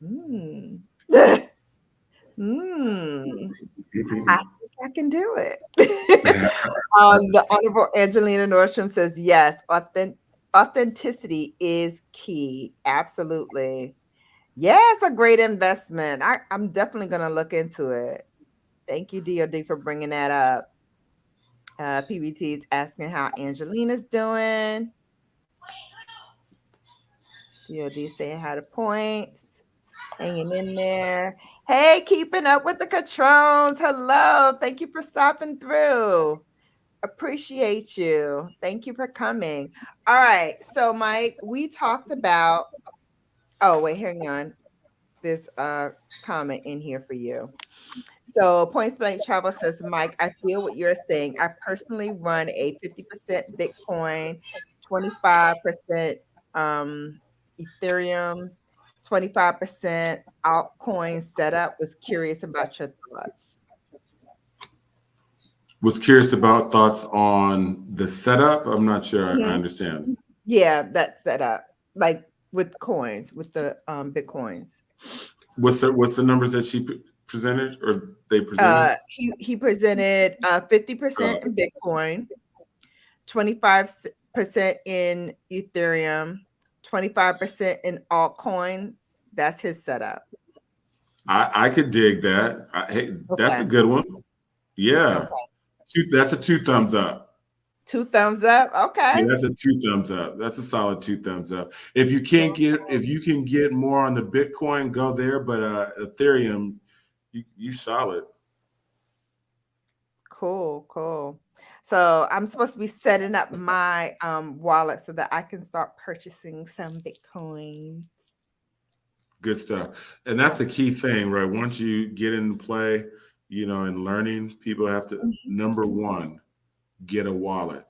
Mm. Mm. I think I can do it. The Honorable Angelina Nordstrom says, yes, authenticity is key. Absolutely. Yeah, it's a great investment. I'm definitely going to look into it. Thank you, DOD, for bringing that up. PBT is asking how Angelina's doing. DOD saying how the points. Hanging in there. Hey, keeping up with the Catrones. Hello. Thank you for stopping through. Appreciate you. Thank you for coming. All right. So, Mike, we talked about, oh, wait, hang on. There's a comment in here for you. So, Points Blank Travel says, Mike, I feel what you're saying. I personally run a 50% Bitcoin, 25% Ethereum, 25% altcoin setup. Was curious about your thoughts. Was curious about thoughts on the setup. I'm not sure I Mhm. understand. Yeah, that setup, like with coins, with the Bitcoins. What's the numbers that she presented or they presented? He presented 50% Oh, in Bitcoin, 25% in Ethereum, 25% in altcoin. That's his setup. I could dig that. Hey, that's a Okay. good one. Yeah, Okay. that's a two thumbs up. Two thumbs up. Yeah, Okay. that's a two thumbs up. That's a solid two thumbs up. If you can get more on the Bitcoin, go there. But Ethereum, you solid. Cool. Cool. So I'm supposed to be setting up my wallet so that I can start purchasing some Bitcoins. Good stuff. And that's the key thing, right? Once you get into play, and learning, people have to, number one, get a wallet,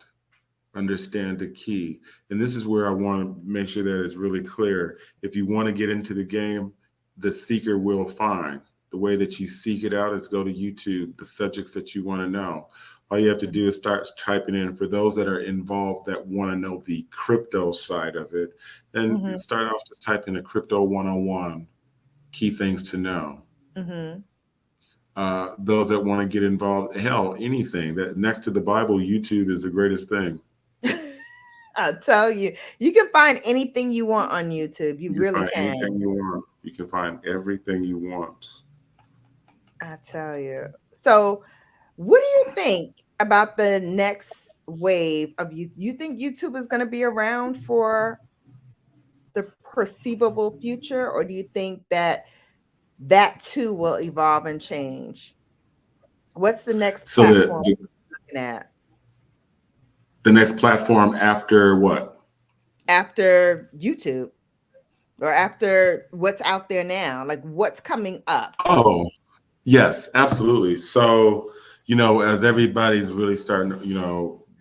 understand the key. And this is where I want to make sure that it's really clear. If you want to get into the game, the seeker will find. The way that you seek it out is go to YouTube, the subjects that you want to know. All you have to do is start typing in, for those that are involved that want to know the crypto side of it, then Mm-hmm. start off just type in a crypto 101, key things to know. Mm-hmm. Those that want to get involved, hell, anything that next to the Bible, YouTube is the greatest thing. I tell you, you can find anything you want on YouTube. You You can really find can. anything you want. You can find everything you want. I tell you. So, what do you think about the next wave of you? You think YouTube is going to be around for the perceivable future, or do you think that that too will evolve and change? What's the next So platform you're looking at the next platform after what? after YouTube or after what's out there now? Like what's coming up? Oh, yes, absolutely. So, as everybody's really starting,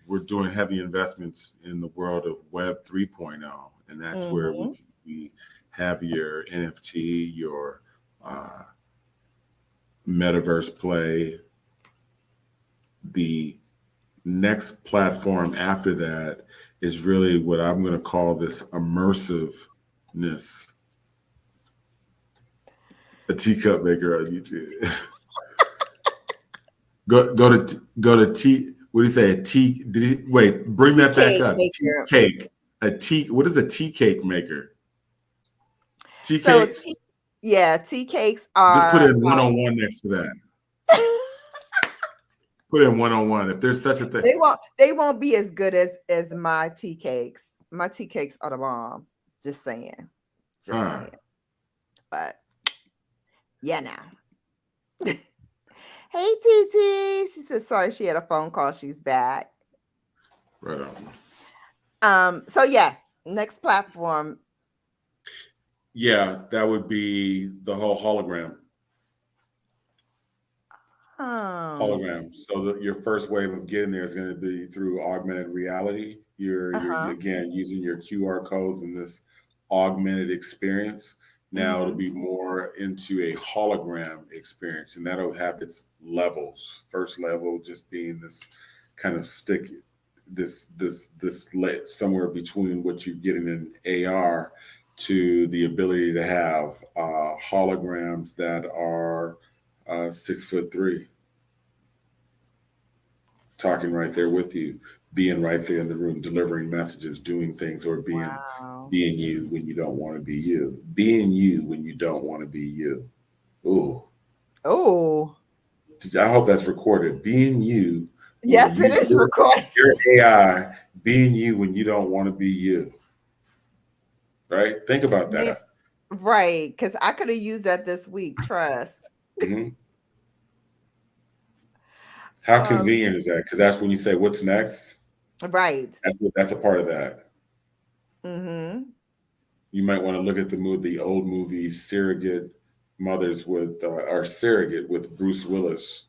we're doing heavy investments in the world of Web 3.0, and that's where Hmm. we have your NFT, your uh, metaverse play. The next platform after that is really what I'm going to call this immersiveness. A teacup maker on YouTube. go to tea. What do you say? A tea? Did he wait? Bring Tea that back cake up. Tea maker. cake. A tea. What is a tea cake maker? Tea So cake. yeah, tea cakes Just put are in 101 next to that. Put in 101 if there's such a thing. they won't be as good as my tea cakes. My tea cakes are the bomb. Just saying. Just Uh, saying. But yeah, now. Hey TT. She said sorry she had a phone call. She's back. right on. So yes, next platform. Yeah, that would be the whole hologram. Um Hologram. So your first wave of getting there is going to be through augmented reality. You're uh-huh. again using your QR codes in this augmented experience. Now it'll Mm-hmm. be more into a hologram experience, and that'll have its levels. First level just being this kind of stick, somewhere between what you get in an AR to the ability to have holograms that are 6'3", talking right there with you, being right there in the room, delivering messages, doing things, or Wow. being you when you don't want to be you, being you when you don't want to be you. Ooh, Oh, I hope that's recorded. Being you when yes, it is recorded. your AI, being you when you don't want to be you. Right? Think about Man, that. right, because I could have used that this week. Trust. Hmm. How Um, convenient is that? Because that's when you say, "What's next?" right. That's a part of that. Mm-hmm. You might want to look at the old movie Surrogate Mothers with or Surrogate with Bruce Willis,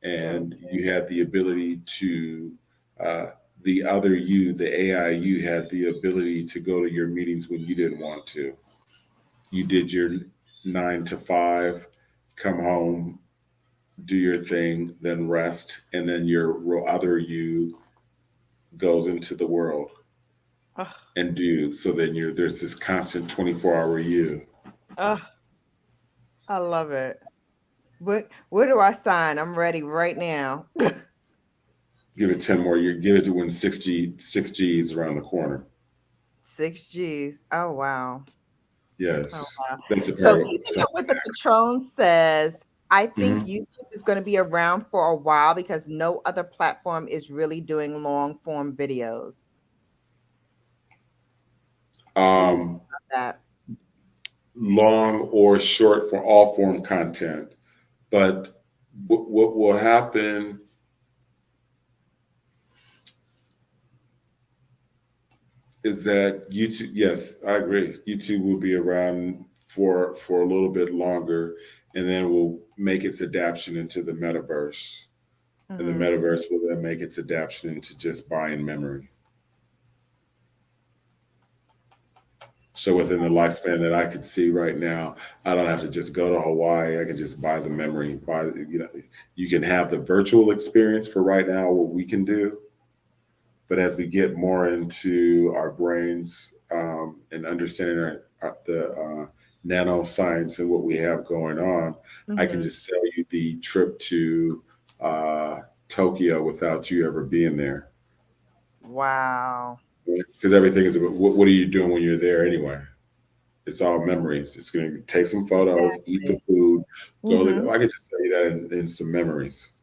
and Okay. you had the ability to uh, the other you, the AI you, had the ability to go to your meetings when you didn't want to. You did your 9 to 5, come home, do your thing, then rest, and then your other you goes into the world Ugh, and do. So then there's this constant 24-hour you. ugh, I love it. Where do I sign? I'm ready right now. Give it 10 more years. Give it to when 6G is around the corner. 6 Gs. Oh wow. Oh Yes, wow. that's a So part of keeping some. up with the Patron says, I think Mhm. YouTube is going to be around for a while because no other platform is really doing long form videos. What do you think Um, about that? long or short for all form content. But what will happen is that YouTube? Yes, I agree. YouTube will be around for a little bit longer, and then will make its adaptation into the metaverse, and the Mm-hmm. metaverse will then make its adaptation into just buying memory. So within the lifespan that I could see right now, I don't have to just go to Hawaii. I can just buy the memory. You can have the virtual experience for right now, what we can do. But as we get more into our brains and understanding the nanoscience and what we have going on, I can Mm-hmm. just sell you the trip to uh, Tokyo without you ever being there. Wow. Because everything is about what are you doing when you're there anyway? It's all memories. It's going to take some photos, eat the Exactly. food, go. Mm-hmm. I could just tell you that in some memories.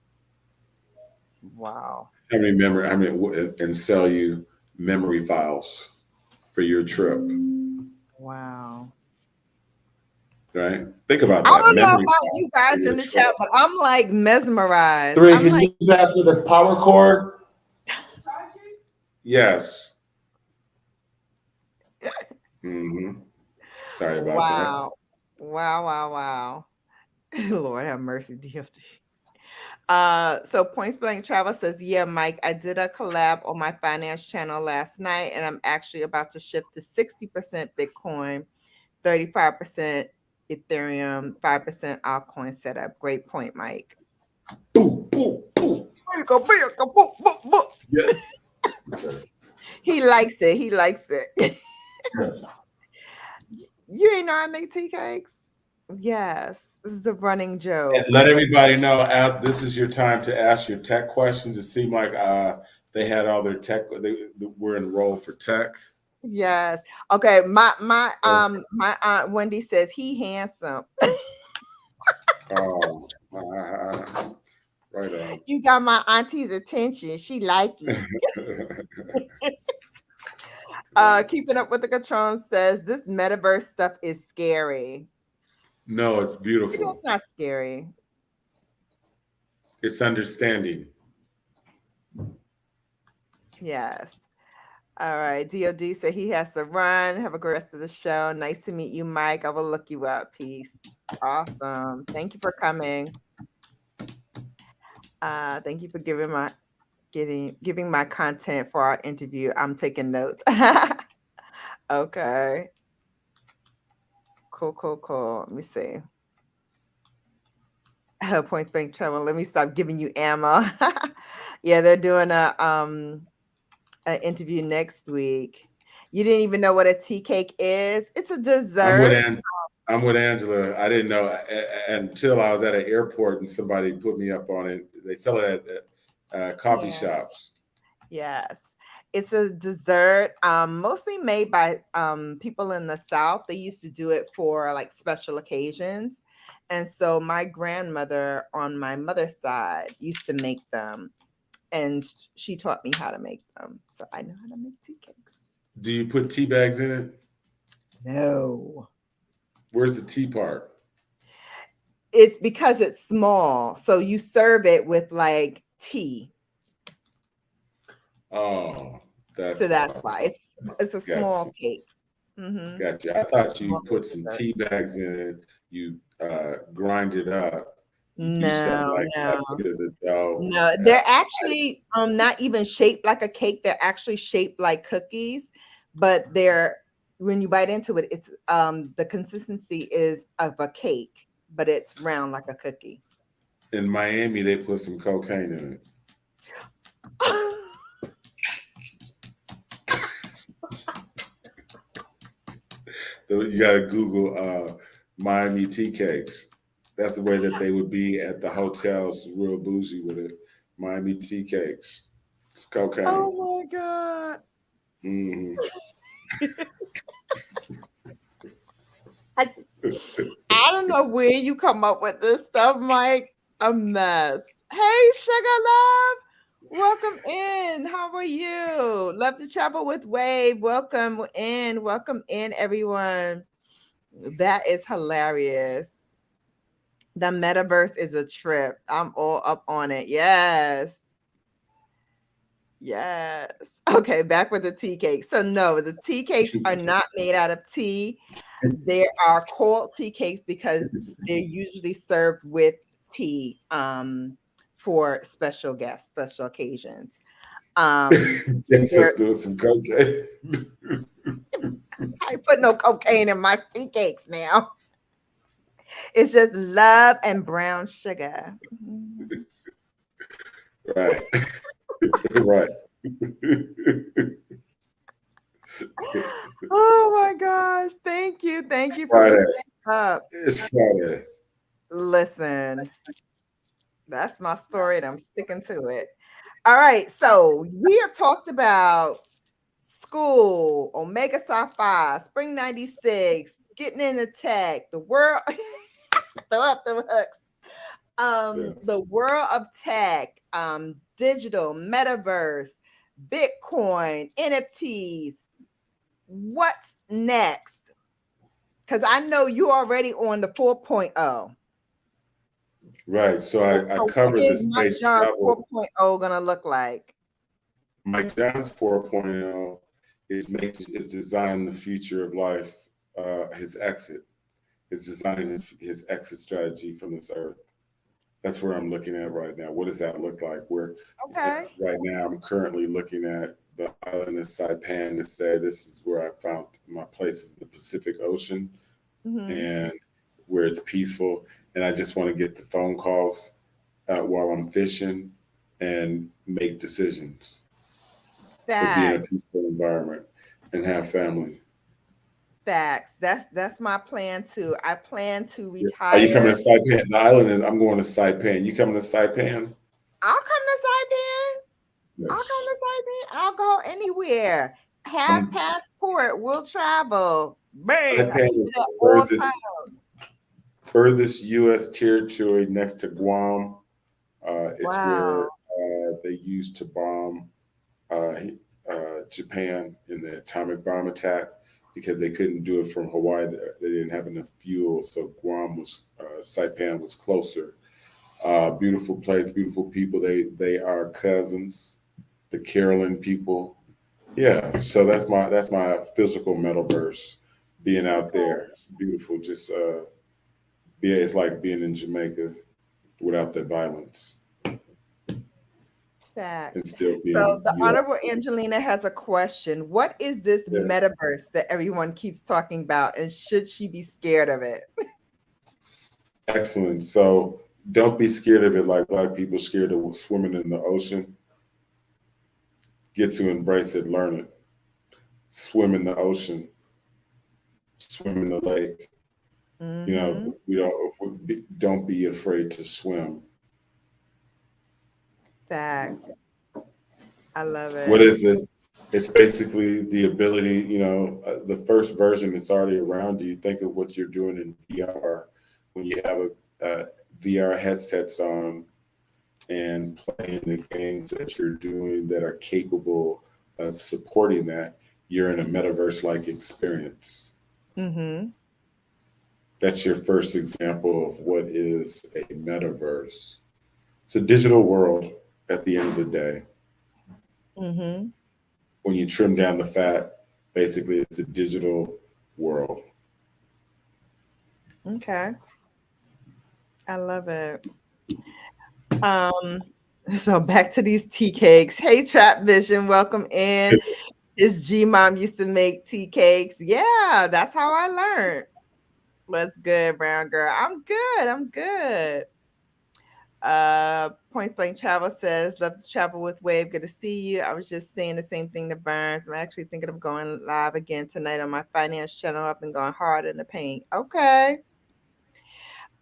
Wow. How many memory? How many and sell you memory files for your trip? Wow. Right? Think about I that. don't know Memory about files you for guys your in the trip. chat, but I'm like mesmerized. Three. I'm Can like, you pass me the power cord? Yes. hmm Sorry about that. wow. Wow, wow, wow. Lord have mercy, DFT. So Points Blank Travel says, yeah, Mike, I did a collab on my finance channel last night, and I'm actually about to shift to 60% Bitcoin, 35% Ethereum, 5% altcoin setup. Great point, Mike. Boom, boom, boom. Bingo, bingo, boom, boom, boom. Yeah. He likes it. He likes it. You ain't know I make tea cakes? Yes. This is a running And joke. let everybody know. This is your time to ask your tech questions. It seemed like they had all their tech. They were enrolled for tech. Yes. Okay. My aunt Wendy says he handsome. Oh, right on. You got my auntie's attention. She like it. Keeping up with the Catron says this metaverse stuff is scary. No, it's Maybe beautiful. it's not scary. It's understanding. Yes. All right. DOD said he has to run. Have a great rest of the show. Nice to meet you, Mike. I will look you up. Peace. Awesome. Thank you for coming. Thank you for giving my content for our interview. I'm taking notes. Okay. Cool, cool, cool. Let me see. Point blank trouble. Let me stop giving you ammo. Yeah, they're doing an interview next week. You didn't even know what a tea cake is? It's a I'm with dessert. An- I'm with Angela. I didn't know until I was at an airport and somebody put me up on it. They sell it at coffee Yeah. shops. Yes. It's a dessert, mostly made by people in the South. They used to do it for like special occasions. And so my grandmother on my mother's side used to make them. And she taught me how to make them. So I know how to make tea cakes. Do you put tea bags in it? No. Where's the tea part? It's because it's small. So you serve it with like tea. Oh, So that's that's why. why it's a Got small you. cake. Mm-hmm. Got you. I thought you Small little put some dessert. tea bags in it. You grind it up. You do something No, like that. no. Put it in the dough. No, they're actually not even shaped like a cake. They're actually shaped like cookies, but they're when you bite into it, it's the consistency is of a cake, but it's round like a cookie. In Miami, they put some cocaine in it. You got to Google Miami tea cakes. That's the way that they would be at the hotels, real bougie with it. Miami tea cakes. It's cocaine. Oh my God. hmm I, I don't know where you come up with this stuff, Mike. A mess. Hey, Sugar Love. Welcome in. How are you? Love to travel with Wave. Welcome in. Welcome in, everyone. That is hilarious. The metaverse is a trip. I'm all up on it. Yes. Yes. Okay, back with the tea cakes. So no, the tea cakes are not made out of tea. They are called tea cakes because they're usually served with tea for special guests, special occasions. Guess They're us doing some cocaine. I ain't put no cocaine in my tea cakes now. It's just love and brown sugar. Mhm. Right, right. Oh my gosh. Thank you. Thank you for Friday. looking up. It's Friday. Listen, that's my story and I'm sticking to it. All right. So we have talked about school, Omega Psi Phi, Spring 96, getting into tech, the world, throw up the hooks. Yes. The world of tech, digital, metaverse, Bitcoin, NFTs. What's next? Because I know you're already on the 4.0. Right. So I So what covered the is Mike space John's travel. 4.0 gonna look like? Mike John's 4.0 is designing the future of life, his exit. It's designing his exit strategy from this earth. That's where I'm looking at right now. What does that look like? Where Okay. right now I'm currently looking at the island of Saipan to say this is where I found my place is the Pacific Ocean Mm-hmm. and where it's peaceful. And I just want to get the phone calls while I'm fishing and make decisions, but be in a Facts. peaceful environment and have family. Facts. That's my plan too. I plan to Yeah. Are you coming retire. to Saipan? The island is. I'm going to Saipan. You coming to Saipan? I'll come to Saipan. I'll come Yes. to Saipan. I'll go anywhere. Have Um, passport. We'll travel. Bang. I Saipan can is do that the all time. furthest U.S. territory next to Guam. It's where Wow. they used to bomb uh, Japan in the atomic bomb attack because they couldn't do it from Hawaii. They didn't have enough fuel, so Saipan was closer. Beautiful place, beautiful people. They are cousins, the Carolyn people. Yeah, so that's my physical metaverse. Being out Okay. there, it's beautiful. Just it's like being in Jamaica without the violence and Facts. still So being the U.S. Honorable Angelina has a question. What is this Yeah, metaverse that everyone keeps talking about, and should she be scared of it? excellent. So don't be scared of it like black people scared of swimming in the ocean. Get to embrace it, learn it. Swim in the ocean, swim in the lake. You know, Mm-hmm. don't be afraid to swim. Facts. I love What it. is it? It's basically the ability, the first version that's already around you. Think of what you're doing in VR when you have VR headsets on and playing the games that you're doing that are capable of supporting that. You're in a metaverse like experience. Mm-hmm. That's your first example of what is a metaverse. It's a digital world at the end of the day. Mm-hmm. When you trim down the fat, basically it's a digital world. Okay. I love it. Um, so back to these tea cakes. Hey, Trap Vision, welcome in. His G mom used to make tea cakes. Yeah, that's how I learned. What's good, brown girl? I'm good. I'm good. Points Blank Travel says, love to travel with Wave. Good to see you. I was just saying the same thing to Burns. I'm actually thinking of going live again tonight on my finance channel. I've been going hard in the paint. Okay.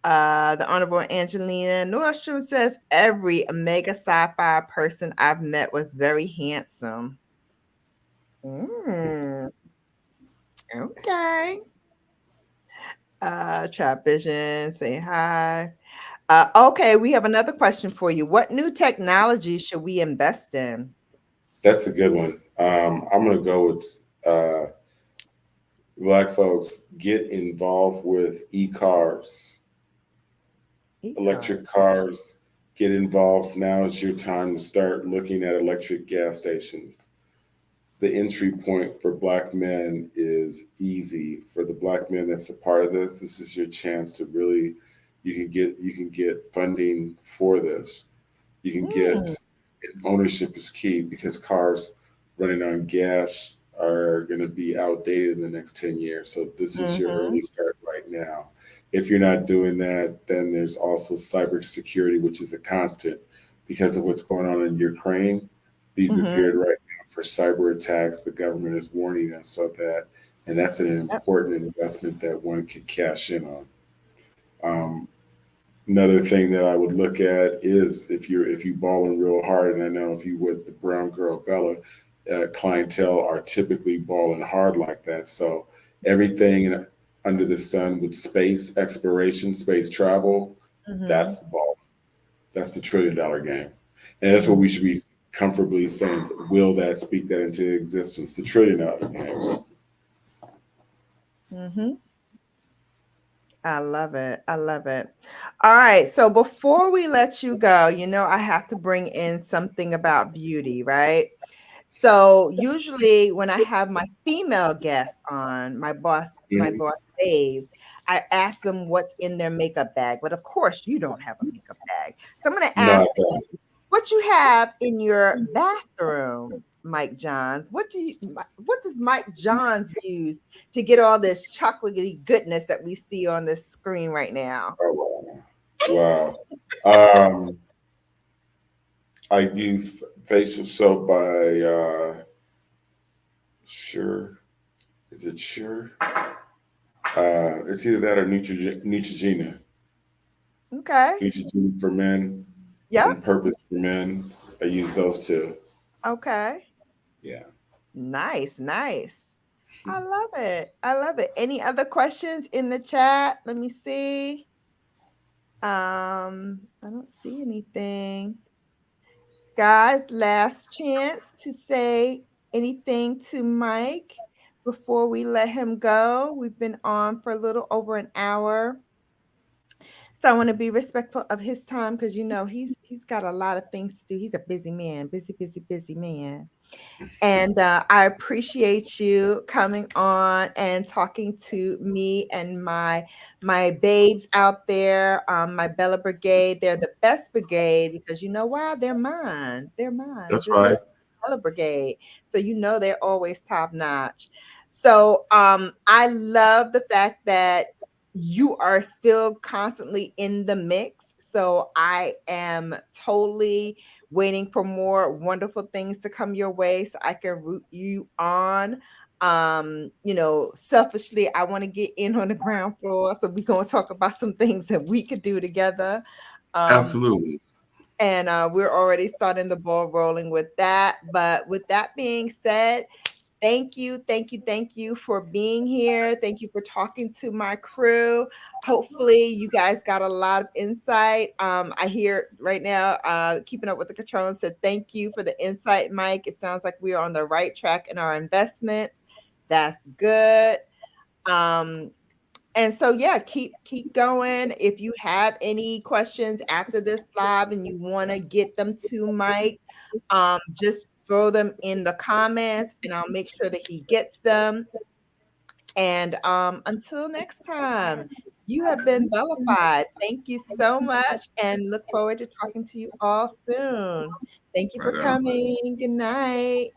The Honorable Angelina Nordstrom says, every Omega Sci-Fi person I've met was very handsome. Mm, okay. Trap Vision, say hi. Okay, we have another question for you. What new technology should we invest in? That's a good one. I'm going to go with uh, black folks get involved with e-cars, E-card. electric cars, get involved. Now is your time to start looking at electric gas stations. The entry point for Black men is easy. For the Black men that's a part of this, this is your chance to really you can get funding for this. You can get Mm, ownership is key because cars running on gas are going to be outdated in the next 10 years. So this is your mm-hmm, early start right now. If you're not doing that, then there's also cybersecurity, which is a constant because of what's going on in Ukraine. Be mm-hmm. prepared right now for cyber attacks. The government is warning us of that. And that's an Yep. important investment that one could cash in on. Um, Another thing that I would look at is if you balling real hard, and I know if you would the brown girl Bella, clientele are typically balling hard like that. So everything under the sun with space exploration, space travel, Mm-hmm. that's the ball. That's the $1 trillion game, and that's what Mm-hmm. we should be comfortably saying. Will that speak that into existence? The $1 trillion game. Mm-hmm. I love it. I love it. All right. So before we let you go, I have to bring in something about beauty, right? So usually when I have my female guests on, my boss babes, I ask them what's in their makeup bag. But of course, you don't have a makeup bag. So I'm going to No, ask you what you have in your bathroom, Mike Johns. What does Mike Johns use to get all this chocolatey goodness that we see on this screen right now? oh, wow. Um, I use facial soap by Sure. Is it Sure? It's either that or Neutrogena. Okay. Neutrogena for men Yep. and Purpose for men. I use those two. Okay. Yeah. Nice, nice. I love it. I love it. Any other questions in the chat? Let me see. I don't see anything. Guys, last chance to say anything to Mike before we let him go. We've been on for a little over an hour. So I want to be respectful of his time because he's got a lot of things to do. He's a busy man, busy, busy, busy man. And I appreciate you coming on and talking to me and my babes out there, my Bella Brigade. They're the best brigade because you know why? They're mine. They're mine. That's They're the right. Bella Brigade. So they're always top notch. So I love the fact that you are still constantly in the mix. So I am totally waiting for more wonderful things to come your way so I can root you on. Selfishly, I want to get in on the ground floor. So we're going to talk about some things that we could do together. Um, Absolutely. and we're already starting the ball rolling with that. But with that being said, thank you, thank you, thank you for being here. Thank you for talking to my crew. Hopefully, you guys got a lot of insight. I hear right now, Keeping Up with the Control said, thank you for the insight, Mike. It sounds like we are on the right track in our investments. That's good. Um, and so yeah, keep going. If you have any questions after this live and you want to get them to Mike, just throw them in the comments and I'll make sure that he gets them. And until next time, you have been bellified. Thank you so much and look forward to talking to you all soon. Thank you for Right on. coming. Good night.